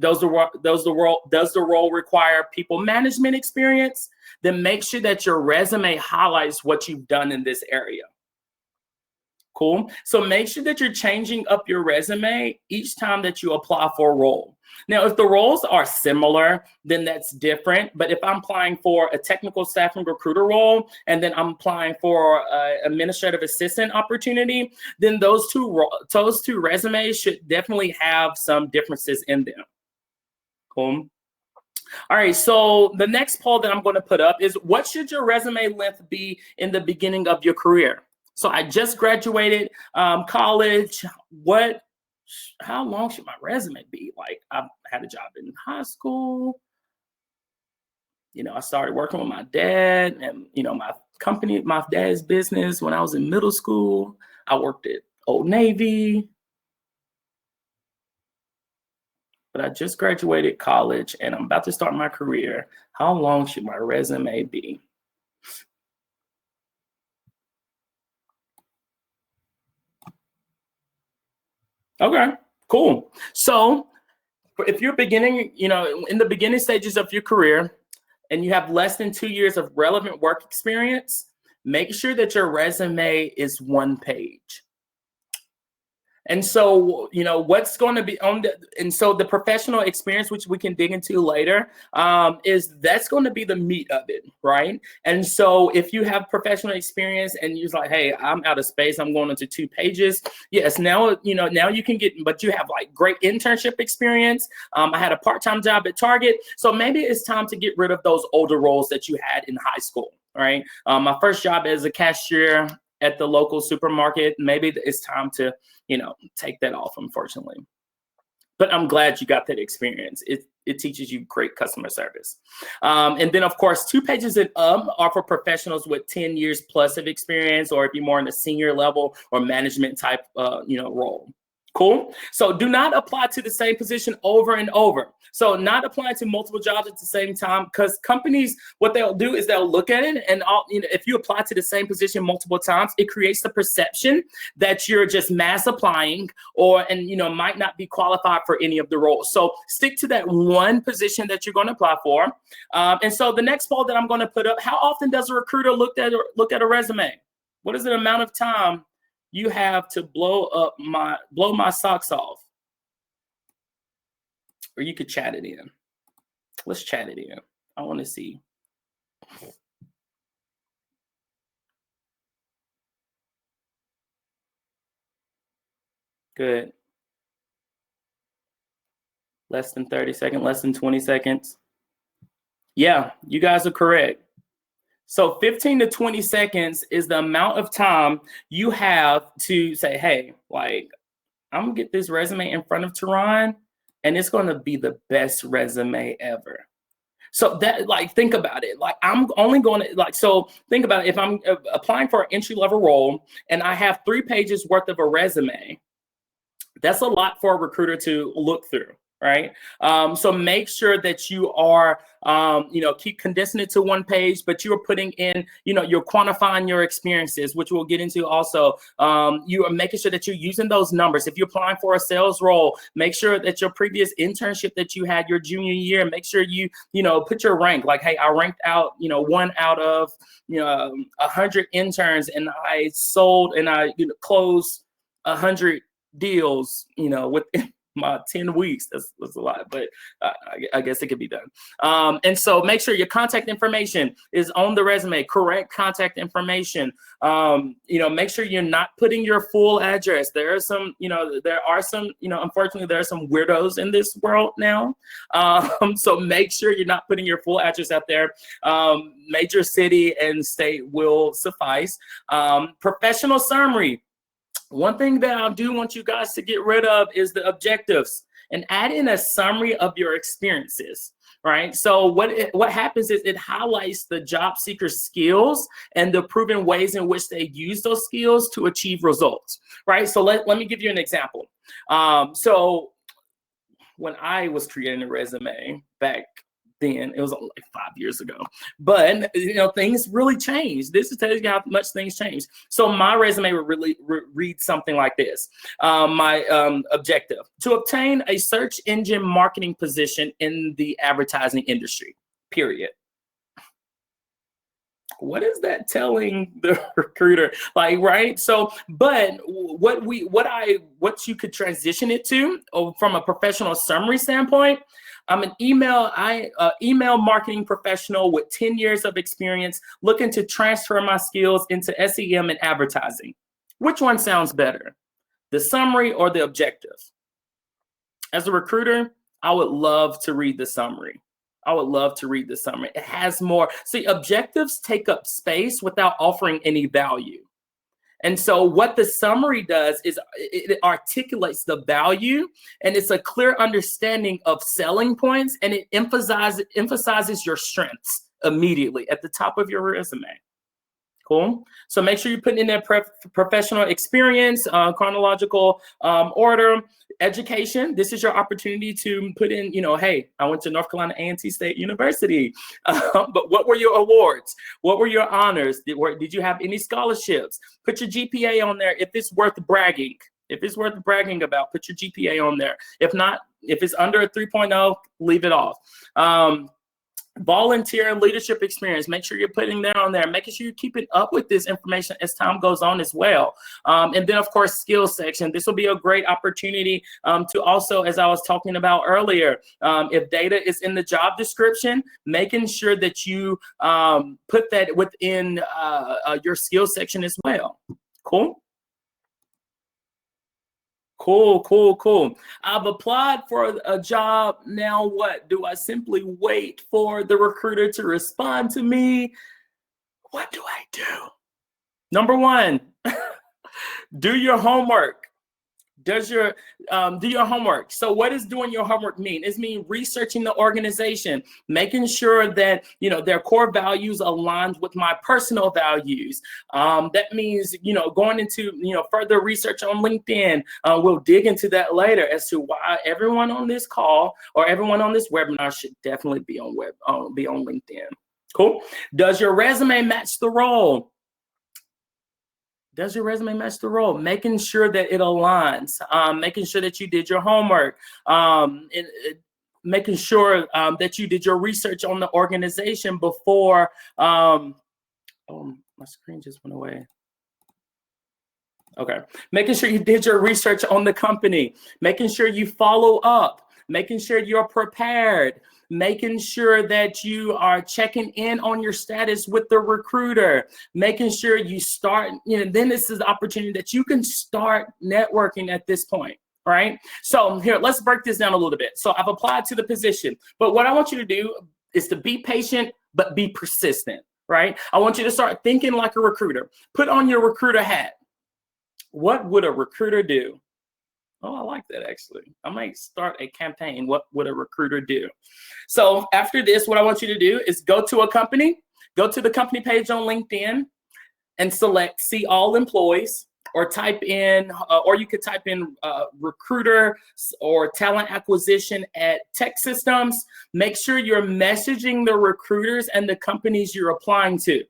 B: Does the role require people management experience? Then make sure that your resume highlights what you've done in this area. Cool. So make sure that you're changing up your resume each time that you apply for a role. Now, if the roles are similar, then that's different. But if I'm applying for a technical staffing recruiter role, and then I'm applying for an administrative assistant opportunity, then those two resumes should definitely have some differences in them. Cool. All right, so the next poll that I'm going to put up is, what should your resume length be in the beginning of your career? So I just graduated college. How long should my resume be? Like, I had a job in high school. I started working with my dad and, my company, my dad's business when I was in middle school. I worked at Old Navy. But I just graduated college and I'm about to start my career. How long should my resume be? Okay, cool. So if you're beginning, in the beginning stages of your career and you have less than 2 years of relevant work experience, make sure that your resume is 1 page. And so, what's going to be on the professional experience, which we can dig into later, that's going to be the meat of it, right? And so if you have professional experience and you're like, hey, I'm out of space, I'm going into 2 pages. Yes, now you can get, but you have like great internship experience. I had a part-time job at Target. So maybe it's time to get rid of those older roles that you had in high school, right? My first job as a cashier at the local supermarket, maybe it's time to, take that off, unfortunately. But I'm glad you got that experience. It teaches you great customer service. And then, of course, 2 pages and up are for professionals with 10 years plus of experience, or if you're more in a senior level or management type, role. Cool. So do not apply to the same position over and over. So not applying to multiple jobs at the same time, because companies, what they'll do is they'll look at it and if you apply to the same position multiple times, it creates the perception that you're just mass applying and might not be qualified for any of the roles. So stick to that one position that you're going to apply for. And so the next poll that I'm going to put up, how often does a recruiter look at a resume? What is the amount of time you have to blow my socks off? Or you could chat it in. Let's chat it in. I want to see. Good. Less than 30 seconds, less than 20 seconds. Yeah, you guys are correct. So 15 to 20 seconds is the amount of time you have to say, hey, like, I'm going to get this resume in front of Teron, and it's going to be the best resume ever. So that, like, think about it. Like, I'm only going to, so think about it. If I'm applying for an entry-level role and I have 3 pages worth of a resume, that's a lot for a recruiter to look through, right? So make sure that you are, keep condensing it to 1 page, but you're putting in, you're quantifying your experiences, which we'll get into also. You are making sure that you're using those numbers. If you're applying for a sales role, make sure that your previous internship that you had your junior year, make sure you, put your rank. Like, hey, I ranked out, 1 out of, 100 interns, and I sold and I closed 100 deals, within my 10 weeks. That's a lot, but I guess it could be done. And so make sure your contact information is on the resume, correct contact information. Make sure you're not putting your full address. There are some, unfortunately, there are some weirdos in this world now. So make sure you're not putting your full address out there. Major city and state will suffice. Professional summary. One thing that I do want you guys to get rid of is the objectives. and add in a summary of your experiences. Right. So what happens is it highlights the job seeker's skills and the proven ways in which they use those skills to achieve results. Right. So let me give you an example. So when I was creating a resume back then, it was like 5 years ago, but things really changed. This is telling you how much things changed. So my resume would really read something like this. My objective: to obtain a search engine marketing position in the advertising industry, period. What is that telling the recruiter? Like, right? So, but what you could transition it to from a professional summary standpoint, I'm an email marketing professional with 10 years of experience looking to transfer my skills into SEM and advertising. Which one sounds better, the summary or the objective? As a recruiter, I would love to read the summary. It has more. See, objectives take up space without offering any value. And so what the summary does is it articulates the value, and it's a clear understanding of selling points, and it emphasizes your strengths immediately at the top of your resume. Cool. So make sure you put in that professional experience, chronological order, education. This is your opportunity to put in, hey, I went to North Carolina A&T State University. But what were your awards? What were your honors? Did you have any scholarships? Put your GPA on there if it's worth bragging. If it's worth bragging about, put your GPA on there. If not, if it's under a 3.0, leave it off. Volunteer and leadership experience, make sure you're putting that on there, making sure you're keeping up with this information as time goes on as well. And then, of course, skills section. This will be a great opportunity to also, as I was talking about earlier, if data is in the job description, making sure that you put that within your skills section as well. Cool. Cool. I've applied for a job. Now what? Do I simply wait for the recruiter to respond to me? What do I do? Number one, do your homework. Do your homework. So what does doing your homework mean? It means researching the organization, making sure that their core values aligned with my personal values. That means going into further research on LinkedIn. We'll dig into that later as to why everyone on this call or everyone on this webinar should definitely be on LinkedIn. Cool. Does your resume match the role? Does your resume match the role? Making sure that it aligns, making sure that you did your homework, making sure that you did your research on the organization before. Oh, my screen just went away. Okay. Making sure you did your research on the company, making sure you follow up, making sure you're prepared, making sure that you are checking in on your status with the recruiter, making sure you start, then this is the opportunity that you can start networking at this point, right? So here, let's break this down a little bit. So I've applied to the position, but what I want you to do is to be patient, but be persistent, right? I want you to start thinking like a recruiter. Put on your recruiter hat. What would a recruiter do? Oh, I like that, actually. I might start a campaign. What would a recruiter do? So after this, what I want you to do is go to a company, go to the company page on LinkedIn and select See All Employees, or type in, or you could type in recruiter or talent acquisition at TEKsystems. Make sure you're messaging the recruiters and the companies you're applying to,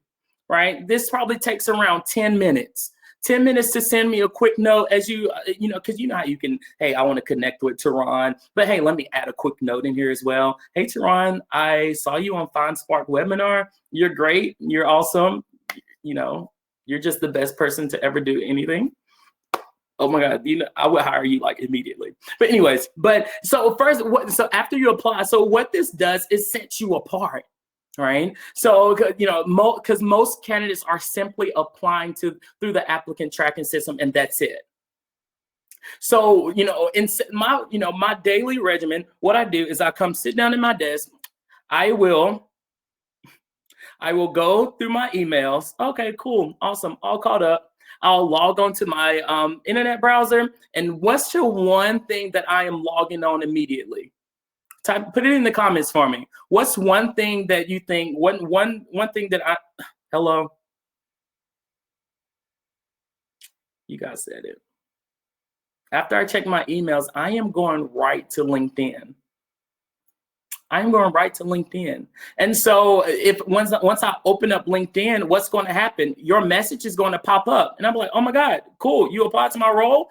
B: right? This probably takes around 10 minutes. 10 minutes to send me a quick note as because how you can, hey, I want to connect with Teron, but hey, let me add a quick note in here as well. Hey, Teron, I saw you on FindSpark webinar. You're great. You're awesome. You're just the best person to ever do anything. Oh my God, I would hire you like immediately. But anyways, so after you apply, so what this does is set you apart. Right. So, because most candidates are simply applying through the applicant tracking system, and that's it. So, in my daily regimen, what I do is I come sit down at my desk. I will go through my emails. Okay, cool. Awesome. All caught up. I'll log on to my internet browser. And what's your one thing that I am logging on immediately? Put it in the comments for me. What's one thing that you think, one thing that hello? You guys said it. After I check my emails, I am going right to LinkedIn. I'm going right to LinkedIn. And so if once I open up LinkedIn, what's going to happen? Your message is going to pop up. And I'm like, oh my God, cool. You applied to my role?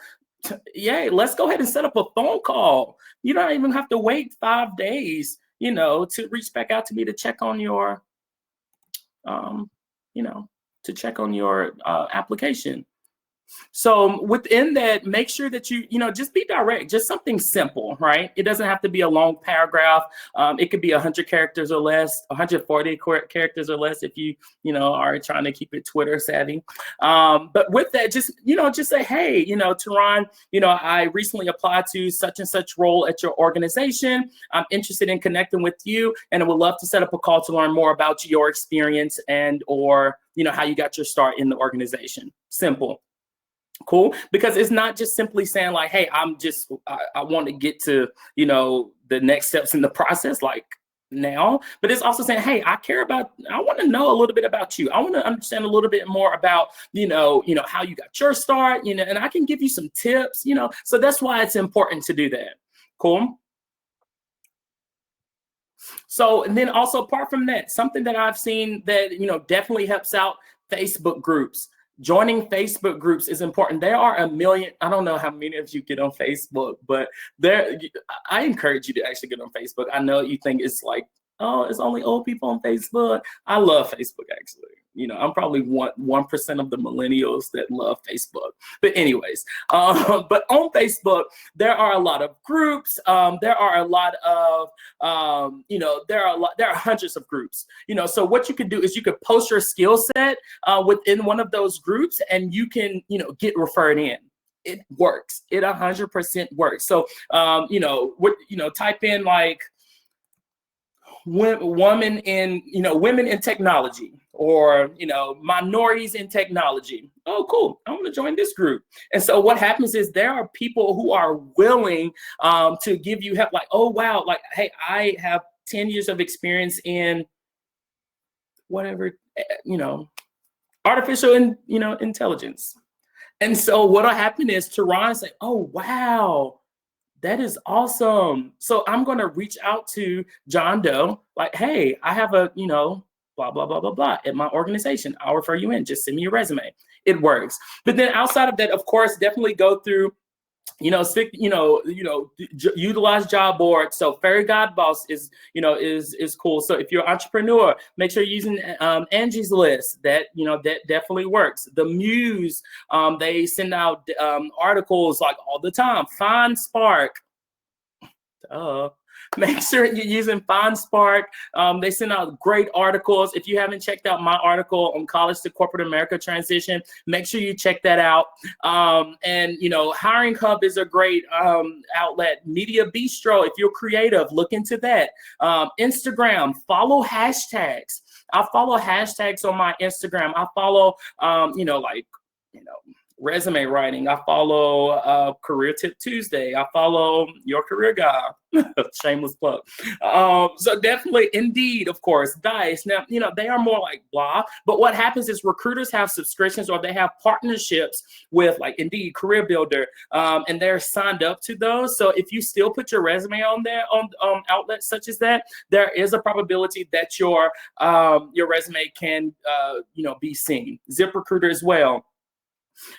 B: Yay, let's go ahead and set up a phone call. You don't even have to wait 5 days, to reach back out to me to check on your, to check on your application. So within that, make sure that you just be direct, just something simple, right? It doesn't have to be a long paragraph. It could be 100 characters or less, 140 characters or less if you are trying to keep it Twitter savvy. But with that, just say, hey, Teron, I recently applied to such and such role at your organization. I'm interested in connecting with you, and I would love to set up a call to learn more about your experience and or how you got your start in the organization. Simple. Cool. Because it's not just simply saying like, hey, I want to get to, the next steps in the process, like now, but it's also saying, hey, I want to know a little bit about you. I want to understand a little bit more about, how you got your start, and I can give you some tips, so that's why it's important to do that. Cool. So, and then also apart from that, something that I've seen that, definitely helps out Facebook groups. Joining Facebook groups is important. There are a million, I don't know how many of you get on Facebook, but I encourage you to actually get on Facebook. I know you think it's like, oh, it's only old people on Facebook. I love Facebook, actually. I'm probably 1% of the millennials that love Facebook. But anyways, but on Facebook, there are a lot of groups. There are a lot of, there are hundreds of groups. So what you could do is you could post your skill set within one of those groups, and you can, get referred in. It works. It 100% works. So, type in like women in technology, or minorities in technology. Oh, cool. I'm going to join this group. And so what happens is there are people who are willing to give you help. Like, oh wow, like, hey, I have 10 years of experience in whatever, artificial intelligence. And so what'll happen is Teron say, oh wow, that is awesome. So I'm going to reach out to John Doe, like, hey, I have a, blah, blah, blah, blah, blah at my organization. I'll refer you in. Just send me your resume. It works. But then outside of that, of course, definitely go through, utilize job boards. So Fairy God Boss is cool. So if you're an entrepreneur, make sure you're using Angie's List. That definitely works. The Muse, they send out articles like all the time. FindSpark. Make sure you're using FindSpark. They send out great articles. If you haven't checked out my article on college to corporate America transition, make sure you check that out. And Hiring Hub is a great outlet. Media Bistro, if you're creative, look into that. Instagram, follow hashtags. I follow hashtags on my Instagram. I follow, resume writing. I follow Career Tip Tuesday. I follow Your Career Guy. Shameless plug. So definitely Indeed, of course, Dice. Now, they are more like blah, but what happens is recruiters have subscriptions, or they have partnerships with like Indeed, Career Builder, and they're signed up to those. So if you still put your resume on there on outlets such as that, there is a probability that your resume can be seen. ZipRecruiter as well.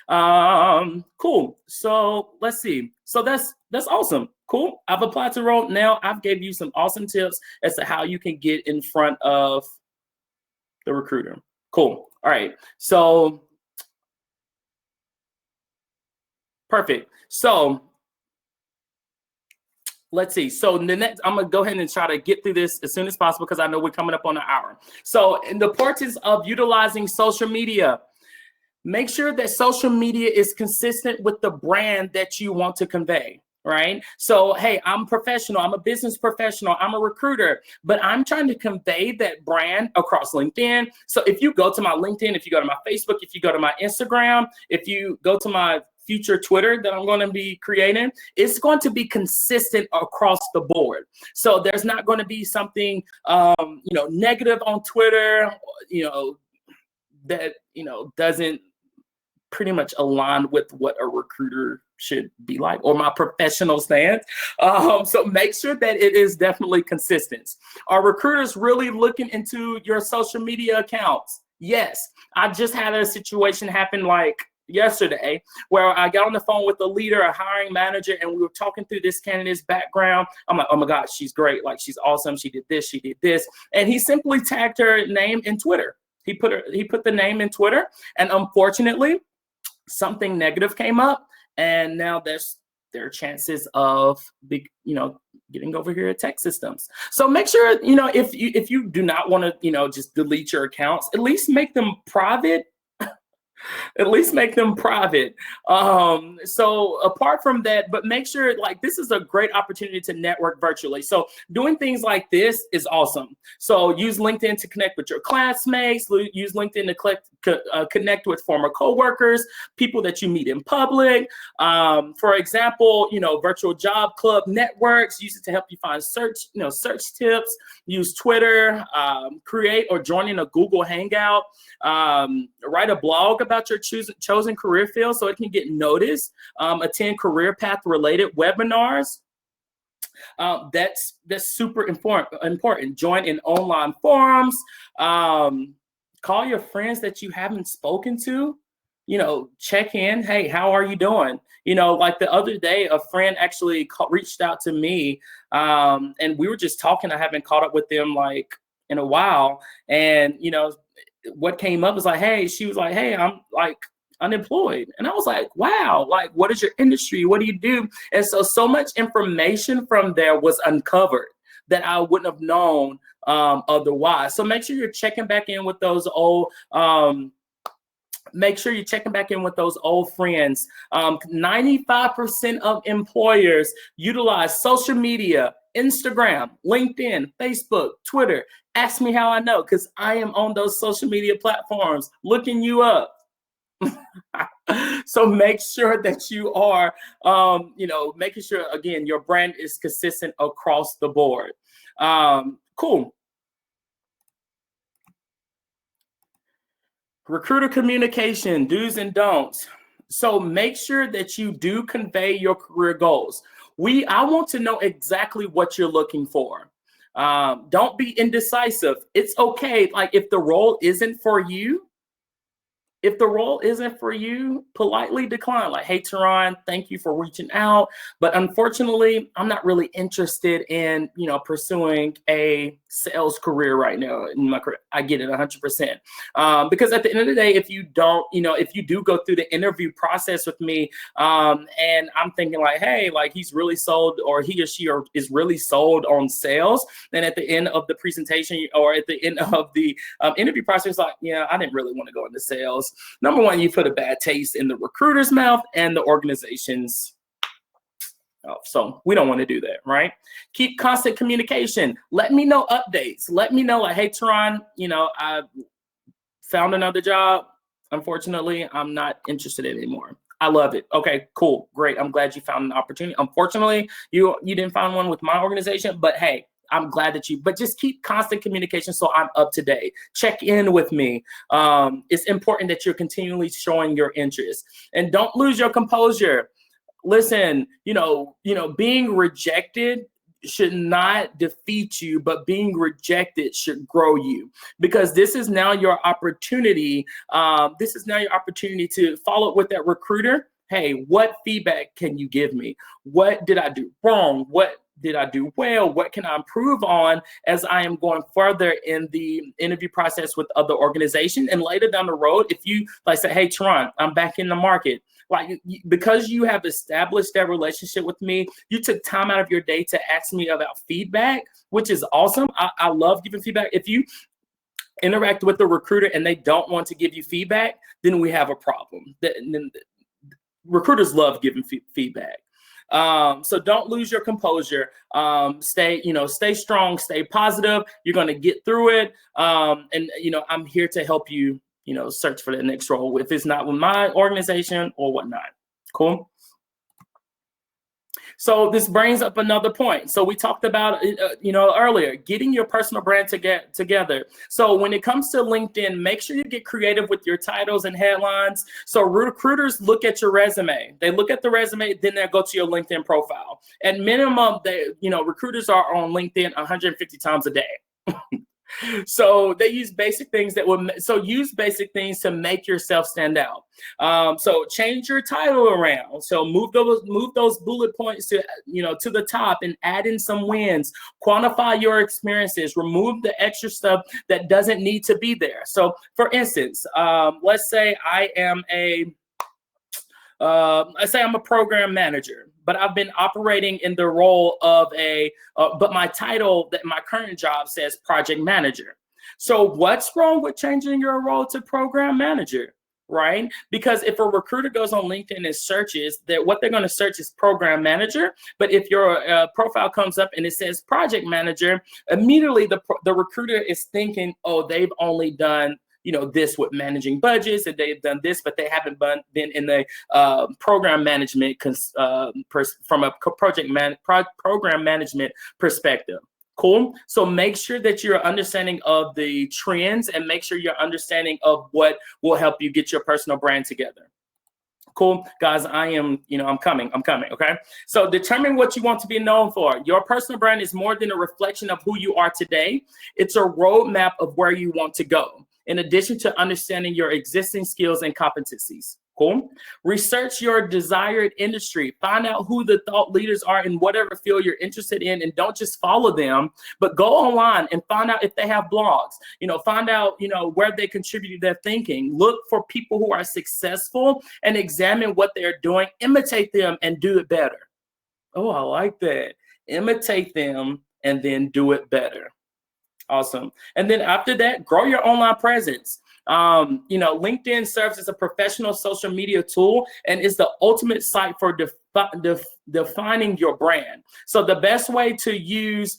B: Cool. So let's see. So that's awesome. Cool. I've applied to role. Now I've gave you some awesome tips as to how you can get in front of the recruiter. Cool. All right. So perfect. So let's see. So the next, I'm gonna go ahead and try to get through this as soon as possible because I know we're coming up on an hour. So in the importance of utilizing social media. Make sure that social media is consistent with the brand that you want to convey. right? So, hey, I'm professional. I'm a business professional. I'm a recruiter, but I'm trying to convey that brand across LinkedIn. So if you go to my LinkedIn, if you go to my Facebook, if you go to my Instagram, if you go to my future Twitter that I'm going to be creating, it's going to be consistent across the board. So there's not going to be something, negative on Twitter, that, doesn't pretty much aligned with what a recruiter should be like, or my professional stance. So make sure that it is definitely consistent. Are recruiters really looking into your social media accounts? Yes. I just had a situation happen like yesterday where I got on the phone with a leader, a hiring manager, and we were talking through this candidate's background. I'm like, oh my God, she's great. Like, she's awesome. She did this, she did this. And he simply tagged her name in Twitter. He put the name in Twitter, and unfortunately, something negative came up, and now there are chances of getting over here at TEKsystems. So make sure, if you do not want to, just delete your accounts, at least make them private. At least make them private. So apart from that, but make sure, like, this is a great opportunity to network virtually. So doing things like this is awesome. So use LinkedIn to connect with your classmates, use LinkedIn to connect with former coworkers, people that you meet in public. For example, virtual job club networks, use it to help you find search tips, use Twitter, create or join in a Google Hangout, write a blog about your chosen career field so it can get noticed, attend career path related webinars. That's super important. Join in online forums, call your friends that you haven't spoken to, check in. Hey, how are you doing? Like the other day, a friend actually reached out to me, and we were just talking. I haven't caught up with them like in a while. And, what came up was like, hey, she was like, hey, I'm like unemployed. And I was like, wow, like, what is your industry? What do you do? And so much information from there was uncovered that I wouldn't have known otherwise. So make sure you're checking back in with those old, make sure you're checking back in with those old friends. 95% of employers utilize social media, Instagram, LinkedIn, Facebook, Twitter. Ask me how I know, because I am on those social media platforms looking you up. So make sure that you are, making sure, again, your brand is consistent across the board. Cool. Recruiter communication, do's and don'ts. So make sure that you do convey your career goals. I want to know exactly what you're looking for. Don't be indecisive. It's okay. Like, if the role isn't for you, politely decline. Like, hey, Teron, thank you for reaching out, but unfortunately, I'm not really interested in, pursuing a sales career right now in my career. I get it 100%. Because at the end of the day, if you do go through the interview process with me, and I'm thinking like, hey, like, he's really sold, or he or she is really sold on sales, then at the end of the presentation or at the end of the interview process, like, yeah, I didn't really want to go into sales. Number one, you put a bad taste in the recruiter's mouth and the organization's. So we don't want to do that, right? Keep constant communication. Let me know updates. Let me know, like, hey, Teron, I found another job. Unfortunately, I'm not interested anymore. I love it. Okay, cool, great. I'm glad you found an opportunity. Unfortunately, you didn't find one with my organization, but hey, I'm glad that but just keep constant communication so I'm up to date. Check in with me. It's important that you're continually showing your interest, and don't lose your composure. Listen, being rejected should not defeat you, but being rejected should grow you, because this is now your opportunity. This is now your opportunity to follow up with that recruiter. Hey, what feedback can you give me? What did I do wrong? What did I do well? What can I improve on as I am going further in the interview process with other organizations? And later down the road, if you like say, hey, Teron, I'm back in the market. Like, because you have established that relationship with me, you took time out of your day to ask me about feedback, which is awesome. I love giving feedback. If you interact with the recruiter and they don't want to give you feedback, then we have a problem. Recruiters love giving feedback. So don't lose your composure. Stay strong, stay positive. You're going to get through it. And I'm here to help you, search for the next role, if it's not with my organization or whatnot. Cool. So this brings up another point. So we talked about, earlier, getting your personal brand together. So when it comes to LinkedIn, make sure you get creative with your titles and headlines. So recruiters look at your resume. They look at the resume, then they'll go to your LinkedIn profile. At minimum, recruiters are on LinkedIn 150 times a day. So they use basic things use basic things to make yourself stand out. So change your title around. So move those bullet points to the top and add in some wins. Quantify your experiences. Remove the extra stuff that doesn't need to be there. So for instance, let's say I'm a program manager, but I've been operating in the role of but my title that my current job says project manager. So what's wrong with changing your role to program manager, right? Because if a recruiter goes on LinkedIn and searches, that what they're going to search is program manager. But if your profile comes up and it says project manager, immediately the recruiter is thinking, oh, they've only done this with managing budgets, and they've done this, but they haven't been in the program management from a program management perspective. Cool. So make sure that you're understanding of the trends, and make sure you're understanding of what will help you get your personal brand together. Cool, guys, I'm coming, okay? So determine what you want to be known for. Your personal brand is more than a reflection of who you are today. It's a roadmap of where you want to go, in addition to understanding your existing skills and competencies. Cool. Research your desired industry. Find out who the thought leaders are in whatever field you're interested in, and don't just follow them, but go online and find out if they have blogs. Find out, where they contribute their thinking. Look for people who are successful and examine what they're doing. Imitate them and do it better. Oh, I like that. Imitate them and then do it better. Awesome. And then after that, grow your online presence. LinkedIn serves as a professional social media tool and is the ultimate site for defining your brand. So the best way to use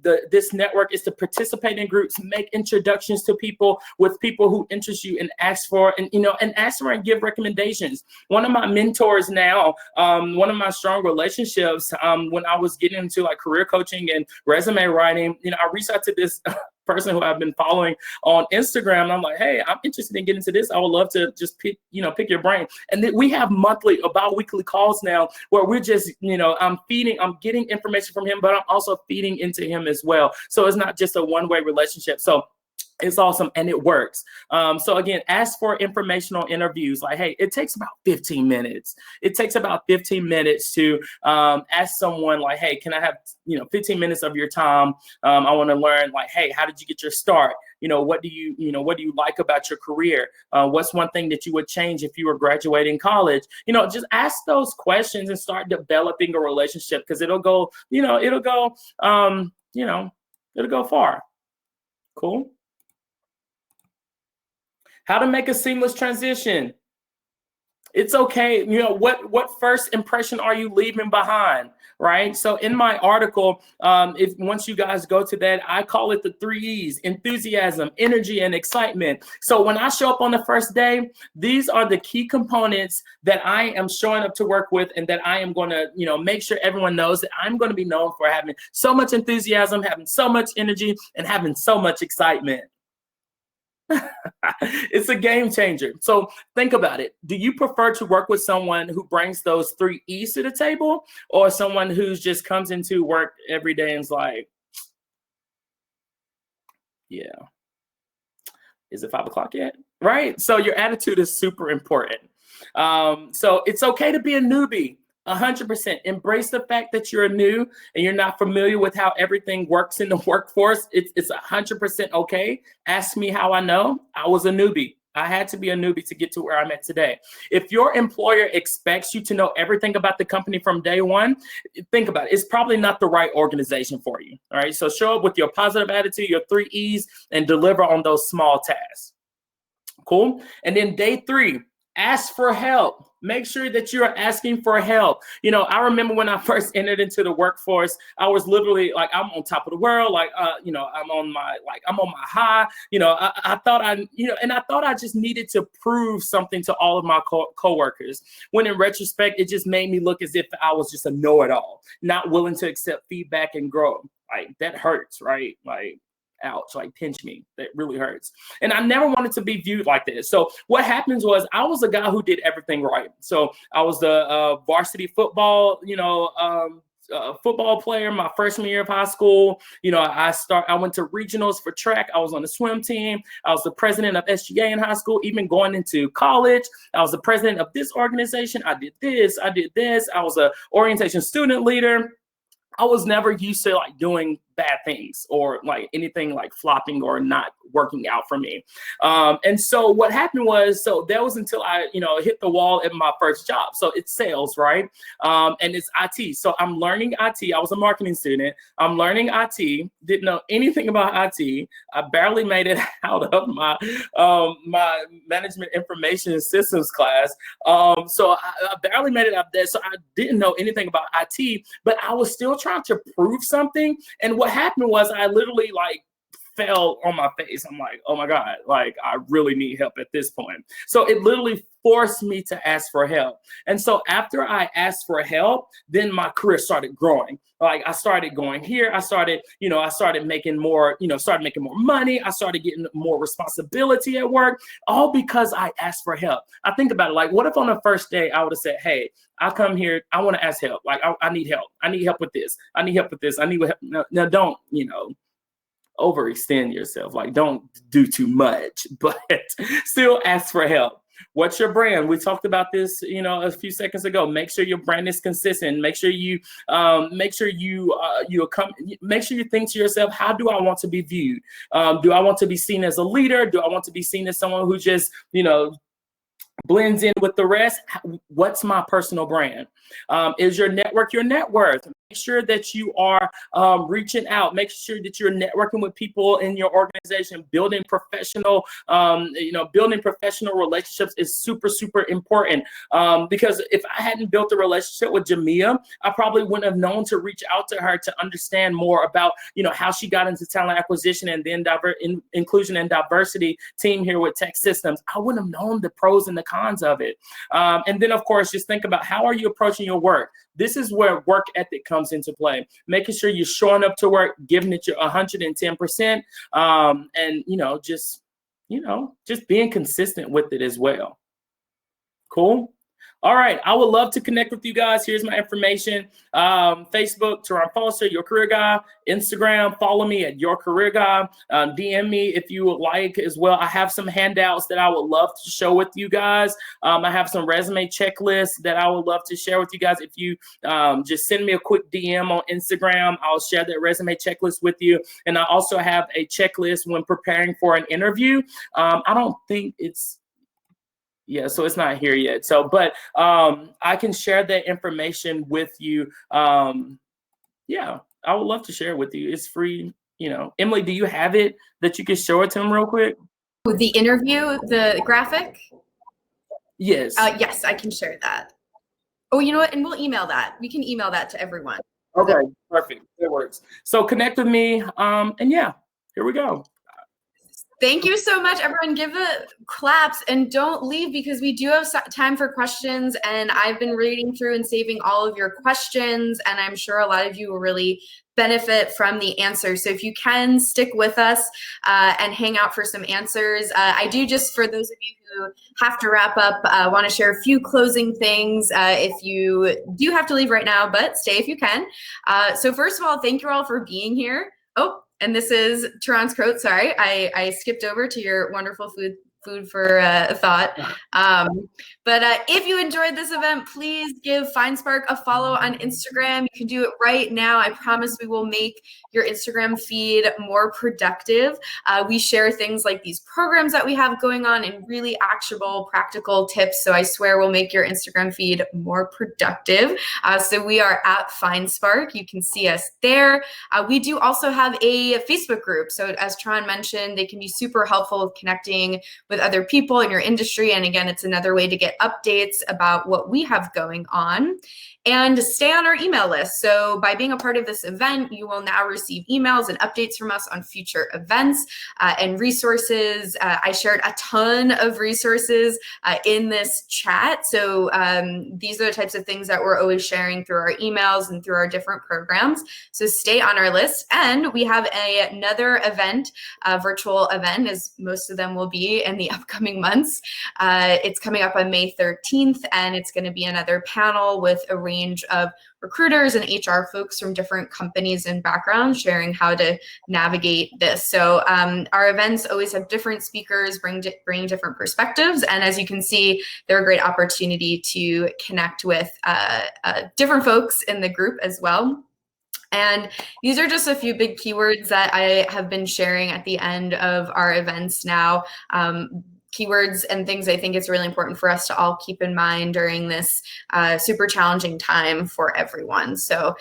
B: this network is to participate in groups, make introductions to people who interest you, and ask for and give recommendations. One of my mentors now, one of my strong relationships, when I was getting into like career coaching and resume writing, I reached out to this person who I've been following on Instagram. And I'm like, hey, I'm interested in getting into this. I would love to just pick your brain. And then we have bi-weekly calls now where we're just, I'm getting information from him, but I'm also feeding into him as well. So it's not just a one-way relationship. So it's awesome, and it works. So again, ask for informational interviews. Like, hey, it takes about 15 minutes. It takes about 15 minutes to ask someone like, hey, can I have 15 minutes of your time? I want to learn, like, hey, how did you get your start? What do you like about your career? What's one thing that you would change if you were graduating college? Just ask those questions and start developing a relationship, because it'll go far. Cool. How to make a seamless transition. It's okay. What first impression are you leaving behind, right? So in my article, once you guys go to that, I call it the 3 E's: enthusiasm, energy, and excitement. So when I show up on the first day, these are the key components that I am showing up to work with, and that I am going to, make sure everyone knows that I'm going to be known for having so much enthusiasm, having so much energy, and having so much excitement. It's a game changer. So think about it. Do you prefer to work with someone who brings those 3 E's to the table, or someone who just comes into work every day and is like, yeah, is it 5 o'clock yet? Right? So your attitude is super important. So it's okay to be a newbie. 100%. Embrace the fact that you're new and you're not familiar with how everything works in the workforce. It's 100% okay. Ask me how I know. I was a newbie. I had to be a newbie to get to where I'm at today. If your employer expects you to know everything about the company from day one, think about it. It's probably not the right organization for you. All right. So show up with your positive attitude, your 3 E's, and deliver on those small tasks. Cool. And then day 3. Ask for help. Make sure that you're asking for help. You know, I remember when I first entered into the workforce, I was literally like, I'm on top of the world. Like, you know, I'm on my high. You know, I thought and I thought I just needed to prove something to all of my coworkers. When in retrospect, it just made me look as if I was just a know-it-all, not willing to accept feedback and grow. Like, that hurts, right? Like, ouch, like, pinch me. That really hurts. And I never wanted to be viewed like this. So what happens was, I was a guy who did everything right. So I was the varsity football, football player my freshman year of high school. You know, I went to regionals for track. I was on the swim team. I was the president of SGA in high school. Even going into college, I was the president of this organization. I did this. I did this. I was a orientation student leader. I was never used to like doing bad things or like anything like flopping or not working out for me. And so what happened was, so that was until I, hit the wall at my first job. So it's sales, right? And it's IT. So I'm learning IT. I was a marketing student. I'm learning IT. Didn't know anything about IT. I barely made it out of my my management information systems class. So I barely made it out there. So I didn't know anything about IT, but I was still trying to prove something. And what happened was, I literally like fell on my face. I'm like, oh my God, like I really need help at this point. So it literally forced me to ask for help. And so after I asked for help, then my career started growing. Like I started going here. I started making more, started making more money. I started getting more responsibility at work, all because I asked for help. I think about it, like, what if on the first day I would have said, hey, I come here, I want to ask help. Like, I need help. I need help with this. I need help with this. I need help. Now don't, overextend yourself. Like, don't do too much, but still ask for help. What's your brand? We talked about this, a few seconds ago. Make sure your brand is consistent. Make sure you think to yourself, how do I want to be viewed? Do I want to be seen as a leader? Do I want to be seen as someone who just, blends in with the rest? What's my personal brand? Is your network your net worth? Make sure that you are reaching out. Make sure that you're networking with people in your organization. Building professional relationships is super, super important. Because if I hadn't built a relationship with Jamia, I probably wouldn't have known to reach out to her to understand more about, how she got into talent acquisition and then inclusion and diversity team here with TEKsystems. I wouldn't have known the pros and the cons of it. And then, of course, just think about, how are you approaching your work? This is where work ethic comes into play. Making sure you're showing up to work, giving it your 110%, and just being consistent with it as well. Cool. All right, I would love to connect with you guys. Here's my information. Facebook, Teron Foster, Your Career Guy. Instagram, follow me at Your Career Guy. DM me if you would like as well. I have some handouts that I would love to show with you guys. I have some resume checklists that I would love to share with you guys. If you just send me a quick DM on Instagram, I'll share that resume checklist with you. And I also have a checklist when preparing for an interview. I don't think it's, so it's not here yet. So, but I can share that information with you. I would love to share it with you. It's free. Emily, do you have it that you can show it to him real quick?
C: The interview, the graphic?
B: Yes.
C: Yes, I can share that. Oh, you know what? And we'll email that. We can email that to everyone.
B: Okay, perfect. It works. So connect with me. And yeah, here we go.
C: Thank you so much, everyone. Give the claps and don't leave, because we do have time for questions, and I've been reading through and saving all of your questions, and I'm sure a lot of you will really benefit from the answers. So if you can stick with us and hang out for some answers. I do, just for those of you who have to wrap up, want to share a few closing things if you do have to leave right now, but stay if you can. So first of all, thank you all for being here. Oh, and this is Teron's quote. Sorry, I skipped over to your wonderful food for thought. But if you enjoyed this event, please give FindSpark a follow on Instagram. You can do it right now. I promise we will make your Instagram feed more productive. We share things like these programs that we have going on and really actionable, practical tips. So I swear we'll make your Instagram feed more productive. So we are at FindSpark. You can see us there. We do also have a Facebook group. So as Teron mentioned, they can be super helpful with connecting with with other people in your industry. And again, it's another way to get updates about what we have going on. And stay on our email list. So by being a part of this event, you will now receive emails and updates from us on future events and resources. I shared a ton of resources in this chat. So these are the types of things that we're always sharing through our emails and through our different programs. So stay on our list. And we have another event, a virtual event, as most of them will be in the upcoming months. It's coming up on May 13th, and it's going to be another panel with a range of recruiters and HR folks from different companies and backgrounds sharing how to navigate this. So our events always have different speakers bring different perspectives. And as you can see, they're a great opportunity to connect with different folks in the group as well. And these are just a few big keywords that I have been sharing at the end of our events now. Keywords and things I think it's really important for us to all keep in mind during this super challenging time for everyone. So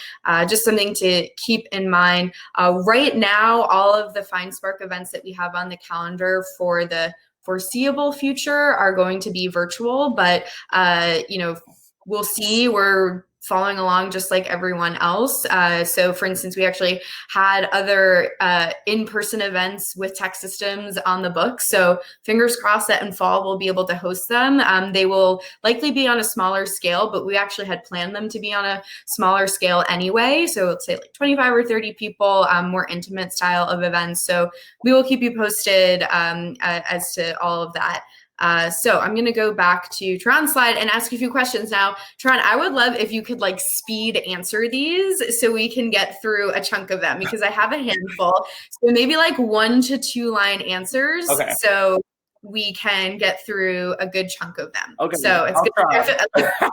C: just something to keep in mind. Right now, all of the FindSpark events that we have on the calendar for the foreseeable future are going to be virtual, but we'll see. We're following along just like everyone else. So for instance, we actually had other in-person events with TEKsystems on the book. So fingers crossed that in fall we'll be able to host them. They will likely be on a smaller scale, but we actually had planned them to be on a smaller scale anyway. So let's say like 25 or 30 people, more intimate style of events. So we will keep you posted as to all of that. So I'm going to go back to Tron's slide and ask you a few questions now. Tron, I would love if you could like speed answer these so we can get through a chunk of them, because I have a handful. So maybe like 1 to 2 line answers.
B: Okay.
C: So we can get through a good chunk of them.
B: Okay.
C: So it's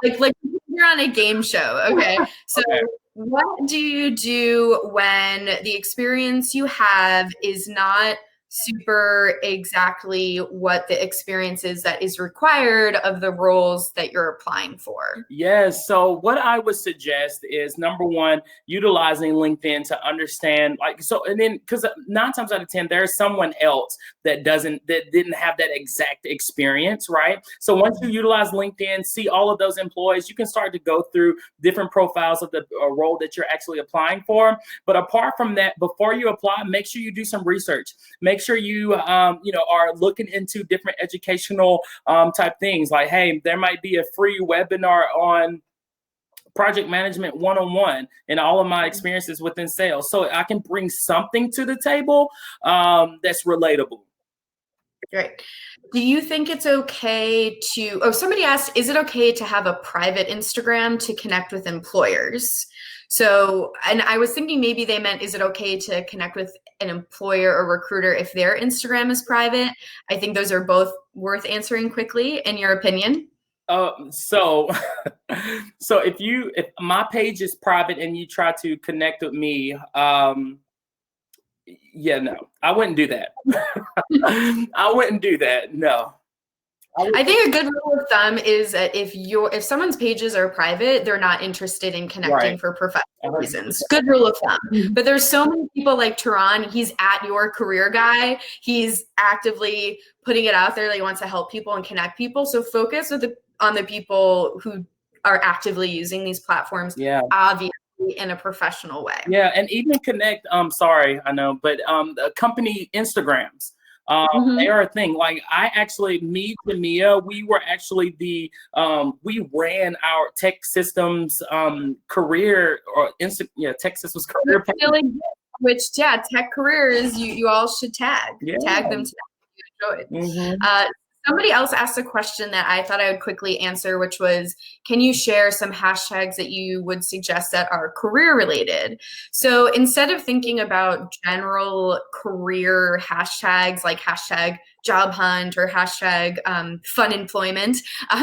C: good. Like you're on a game show. Okay. So okay. What do you do when the experience you have is not super exactly what the experience is that is required of the roles that you're applying for?
B: Yes. So what I would suggest is, number one, utilizing LinkedIn to understand, and then because 9 times out of 10, there's someone else that didn't have that exact experience, right? So once you utilize LinkedIn, see all of those employees, you can start to go through different profiles of the role that you're actually applying for. But apart from that, before you apply, make sure you do some research. Make sure you are looking into different educational type things. Like, hey, there might be a free webinar on project management 101 and all of my experiences within sales, so I can bring something to the table that's relatable.
C: Great. Do you think it's okay to, somebody asked, is it okay to have a private Instagram to connect with employers? So, and I was thinking maybe they meant, is it okay to connect with an employer or recruiter if their Instagram is private? I think those are both worth answering quickly, in your opinion.
B: So if my page is private and you try to connect with me, no, I wouldn't do that. I wouldn't do that. No.
C: I think a good rule of thumb is that if someone's pages are private, they're not interested in connecting for professional reasons. Good rule of thumb. But there's so many people like Turan, he's at Your Career Guy. He's actively putting it out there that he wants to help people and connect people. So focus on the people who are actively using these platforms, obviously in a professional way.
B: Yeah, and even connect, sorry, I know, but company Instagrams. They are a thing. Like me and Mia, we were actually we ran our TEKsystems career TEKsystems career.
C: Which Tech Careers, you all should tag them to that if you enjoyed. Somebody else asked a question that I thought I would quickly answer, which was, can you share some hashtags that you would suggest that are career related? So instead of thinking about general career hashtags like hashtag job hunt or hashtag fun employment,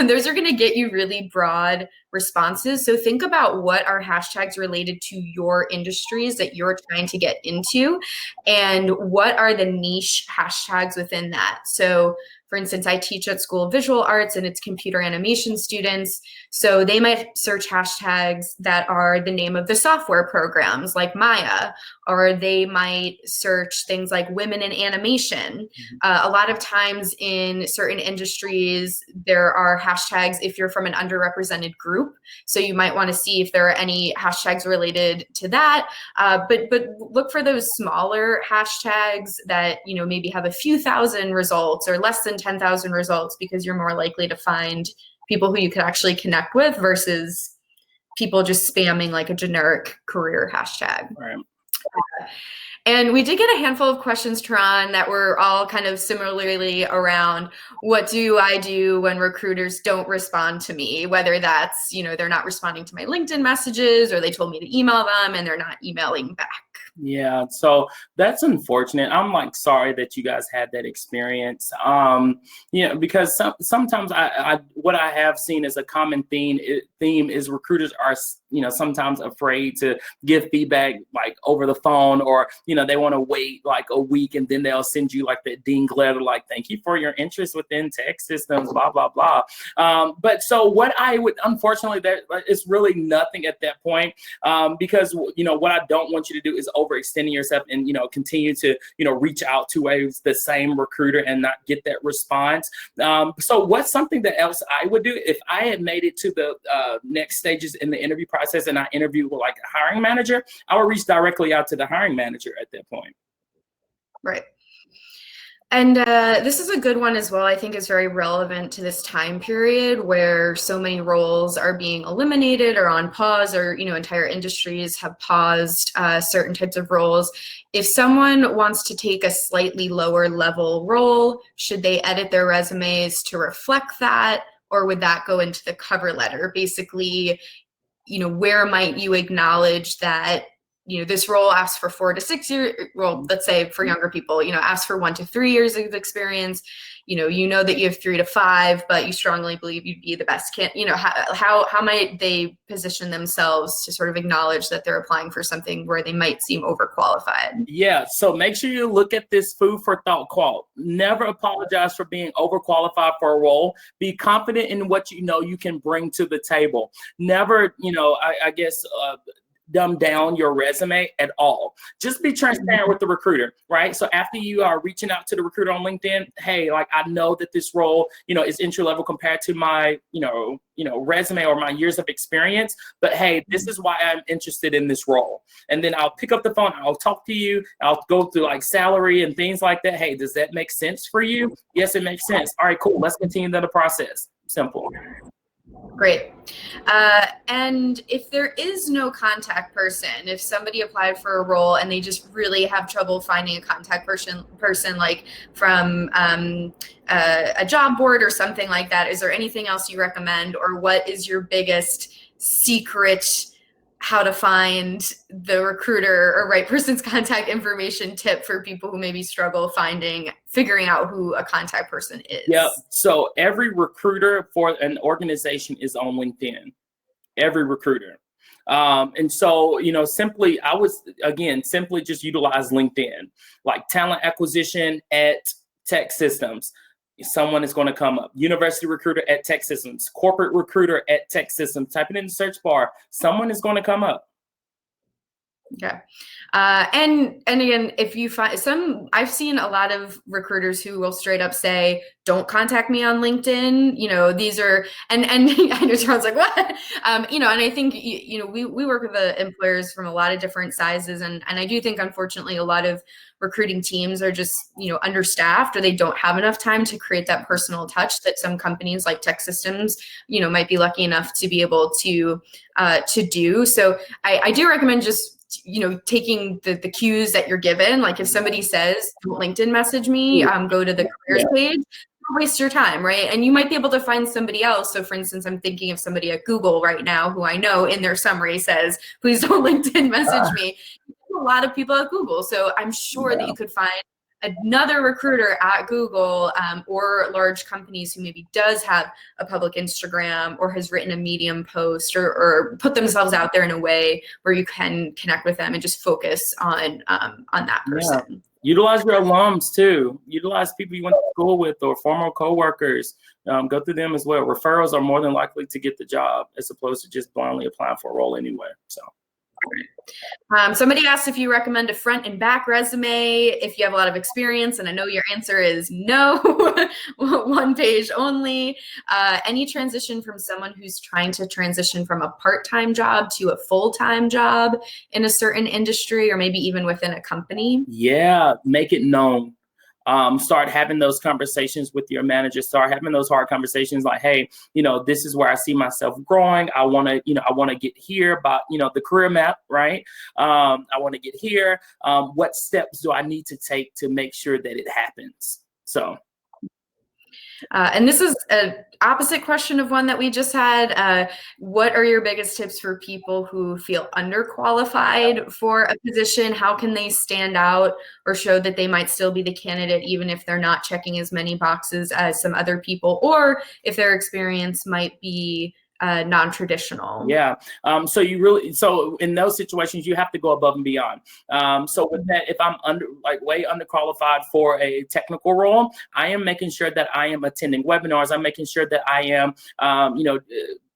C: those are going to get you really broad responses. So think about what are hashtags related to your industries that you're trying to get into, and what are the niche hashtags within that. So for instance, I teach at School of Visual Arts and it's computer animation students. So they might search hashtags that are the name of the software programs like Maya, or they might search things like women in animation. A lot lot of times in certain industries, there are hashtags if you're from an underrepresented group. So you might want to see if there are any hashtags related to that. But look for those smaller hashtags that, you know, maybe have a few thousand results or less than 10,000 results, because you're more likely to find people who you could actually connect with versus people just spamming like a generic career hashtag.
B: Right.
C: And we did get a handful of questions, Teron, that were all kind of similarly around what do I do when recruiters don't respond to me, whether that's, you know, they're not responding to my LinkedIn messages or they told me to email them and they're not emailing back.
B: Yeah, so that's unfortunate. I'm like sorry that you guys had that experience. You know, because sometimes I what I have seen as a common theme is recruiters are, you know, sometimes afraid to give feedback like over the phone, or, you know, they want to wait like a week and then they'll send you like that ding letter like, thank you for your interest within TEKsystems, blah blah blah. But so what I would, unfortunately, there is really nothing at that point, because, you know, what I don't want you to do is overextending yourself and, you know, continue to, you know, reach out to the same recruiter and not get that response. So what's something that else I would do if I had made it to the next stages in the interview process and I interviewed with like a hiring manager, I would reach directly out to the hiring manager at that point.
C: Right. And this is a good one as well. I think it's very relevant to this time period where so many roles are being eliminated or on pause, or, you know, entire industries have paused certain types of roles. If someone wants to take a slightly lower level role, should they edit their resumes to reflect that, or would that go into the cover letter? Basically, you know, where might you acknowledge that, you know, this role asks for 4 to 6 years, well, let's say for younger people, you know, asks for 1 to 3 years of experience. You know that you have 3 to 5, but you strongly believe you'd be the best you know, how might they position themselves to sort of acknowledge that they're applying for something where they might seem overqualified?
B: Yeah, so make sure you look at this food for thought quote. Never apologize for being overqualified for a role. Be confident in what you know you can bring to the table. Never, you know, I guess, dumb down your resume at all. Just be transparent with the recruiter, right? So after you are reaching out to the recruiter on LinkedIn, hey, like, I know that this role, you know, is entry level compared to my, you know, resume or my years of experience, but hey, this is why I'm interested in this role. And then I'll pick up the phone, I'll talk to you, I'll go through like salary and things like that. Hey, does that make sense for you? Yes, it makes sense. All right, cool. Let's continue the process. Simple.
C: Great. And if there is no contact person, if somebody applied for a role and they just really have trouble finding a contact person like from a job board or something like that, is there anything else you recommend, or what is your biggest secret how to find the recruiter or right person's contact information tip for people who maybe struggle figuring out who a contact person is?
B: Yep. So every recruiter for an organization is on LinkedIn. Every recruiter. And so, you know, simply just utilize LinkedIn, like talent acquisition at TEKsystems. Someone is going to come up. University recruiter at TEKsystems, corporate recruiter at TEKsystems. Type it in the search bar. Someone is going to come up.
C: Okay. And again, if you find I've seen a lot of recruiters who will straight up say, don't contact me on LinkedIn. You know, these are, and I know Charles like, what? You know, and I think, you know, we work with the employers from a lot of different sizes. And I do think, unfortunately, a lot of recruiting teams are just, you know, understaffed, or they don't have enough time to create that personal touch that some companies like TEKsystems, you know, might be lucky enough to be able to do. So I do recommend just, you know, taking the cues that you're given. Like if somebody says, don't LinkedIn message me, go to the careers page, don't waste your time, right? And you might be able to find somebody else. So for instance, I'm thinking of somebody at Google right now who I know in their summary says, please don't LinkedIn message me. A lot of people at Google. So I'm sure that you could find another recruiter at Google or large companies who maybe does have a public Instagram or has written a Medium post or put themselves out there in a way where you can connect with them and just focus on that person.
B: Yeah. Utilize your alums too. Utilize people you went to school with or former coworkers. Go through them as well. Referrals are more than likely to get the job as opposed to just blindly applying for a role anyway. So.
C: Somebody asked if you recommend a front and back resume, if you have a lot of experience, and I know your answer is no, one page only. Any transition from someone who's trying to transition from a part-time job to a full-time job in a certain industry or maybe even within a company?
B: Yeah, make it known. Start having those conversations with your manager. Start having those hard conversations like, hey, this is where I see myself growing. I want to get here by, the career map, right? I want to get here. What steps do I need to take to make sure that it happens? So.
C: And this is an opposite question of one that we just had. What are your biggest tips for people who feel underqualified for a position? How can they stand out or show that they might still be the candidate, even if they're not checking as many boxes as some other people, or if their experience might be non-traditional?
B: Yeah. So in those situations, you have to go above and beyond. So with that, if I'm way underqualified for a technical role, I am making sure that I am attending webinars. I'm making sure that I am,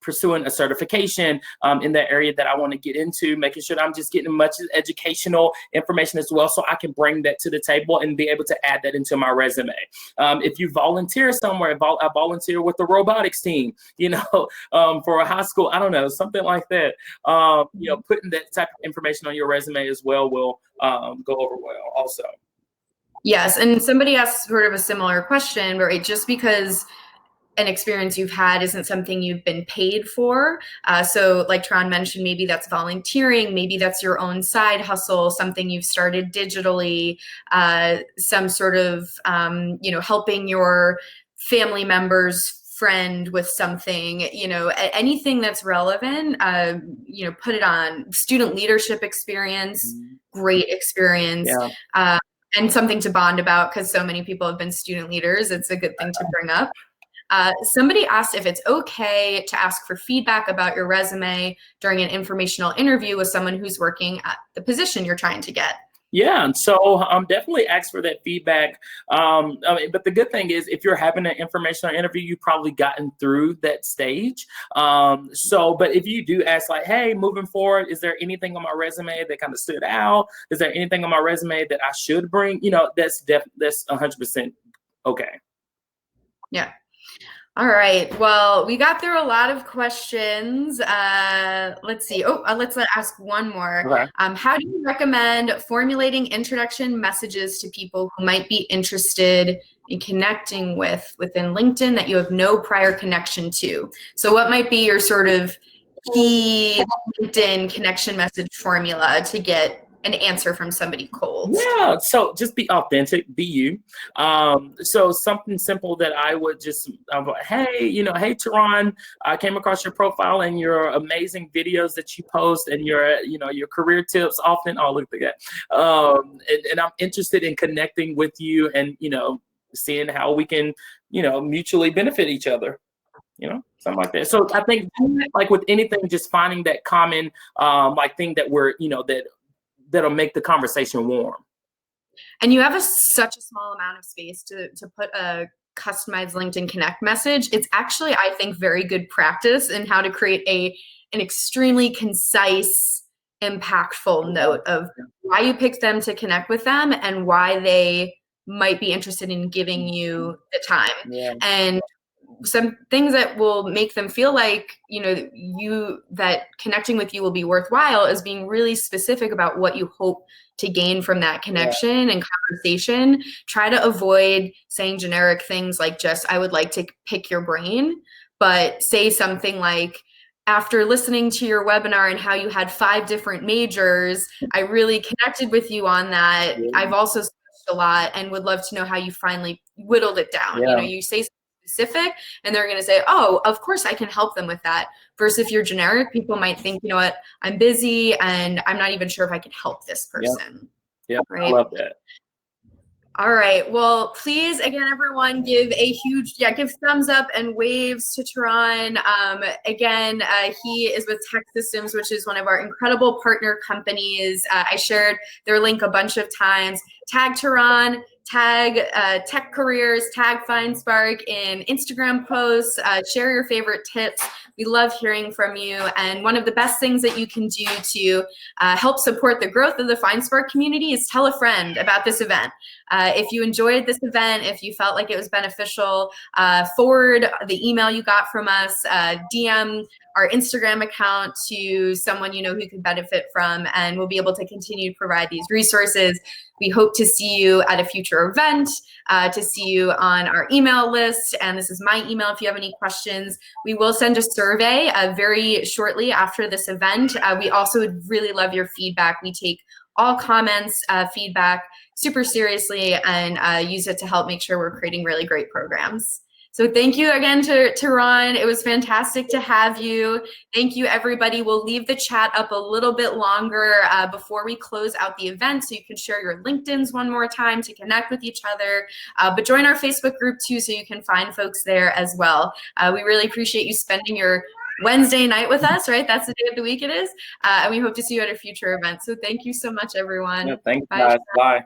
B: pursuing a certification in that area that I want to get into, making sure that I'm just getting much educational information as well, so I can bring that to the table and be able to add that into my resume. If you volunteer somewhere, I volunteer with the robotics team, for a high school, I don't know, something like that. Putting that type of information on your resume as well will go over well also.
C: Yes, and somebody asked sort of a similar question, right? Just because an experience you've had isn't something you've been paid for. So like Tron mentioned, maybe that's volunteering, maybe that's your own side hustle, something you've started digitally, some sort of, helping your family member's friend with something, anything that's relevant, put it on. Student leadership experience, great experience.
B: Yeah.
C: And something to bond about, because so many people have been student leaders. It's a good thing to bring up. Somebody asked if it's okay to ask for feedback about your resume during an informational interview with someone who's working at the position you're trying to get.
B: Yeah, and so definitely ask for that feedback. But the good thing is, if you're having an informational interview, you've probably gotten through that stage. But if you do ask, like, hey, moving forward, is there anything on my resume that kind of stood out? Is there anything on my resume that I should bring? That's 100% okay.
C: Yeah. All right. Well, we got through a lot of questions. Let's see. Let's ask one more.
B: Okay.
C: How do you recommend formulating introduction messages to people who might be interested in connecting within LinkedIn that you have no prior connection to? So what might be your sort of key LinkedIn connection message formula to get an answer from somebody cold?
B: Yeah, so just be authentic, be you. So something simple that I would just, hey, hey, Teron, I came across your profile and your amazing videos that you post and your career tips often. Oh, look at that. And I'm interested in connecting with you and, seeing how we can, mutually benefit each other. Something like that. So I think, like with anything, just finding that common, thing that we're, that'll make the conversation warm.
C: And you have such a small amount of space to put a customized LinkedIn Connect message. It's actually, I think, very good practice in how to create an extremely concise, impactful note of why you picked them to connect with them and why they might be interested in giving you the time.
B: Yeah.
C: And some things that will make them feel like, that connecting with you will be worthwhile is being really specific about what you hope to gain from that connection and conversation. Try to avoid saying generic things like just, I would like to pick your brain, but say something like, after listening to your webinar and how you had 5 different majors, I really connected with you on that. Yeah. I've also switched a lot and would love to know how you finally whittled it down.
B: Yeah.
C: You say specific and they're going to say, oh, of course I can help them with that. Versus if you're generic, people might think, what, I'm busy and I'm not even sure if I can help this person.
B: Yeah,
C: right?
B: I love that.
C: All right. Well, please, again, everyone, give a huge, give thumbs up and waves to Teron. Again, he is with TEKsystems, which is one of our incredible partner companies. I shared their link a bunch of times. Tag Teron, tag Tech Careers, tag FindSpark in Instagram posts, share your favorite tips. We love hearing from you. And one of the best things that you can do to help support the growth of the FindSpark community is tell a friend about this event. If you enjoyed this event, if you felt like it was beneficial, forward the email you got from us, DM our Instagram account to someone you know who could benefit from, and we'll be able to continue to provide these resources. We hope to see you at a future event, to see you on our email list, and this is my email if you have any questions. We will send a survey very shortly after this event. We also would really love your feedback. We take all comments, feedback super seriously, and use it to help make sure we're creating really great programs. So thank you again to Ron. It was fantastic to have you. Thank you, everybody. We'll leave the chat up a little bit longer before we close out the event, so you can share your LinkedIns one more time to connect with each other. But join our Facebook group too, so you can find folks there as well. We really appreciate you spending your Wednesday night with us, right? That's the day of the week it is. And we hope to see you at a future event. So thank you so much, everyone.
B: Yeah, thanks,
C: Bye.
B: guys. Bye.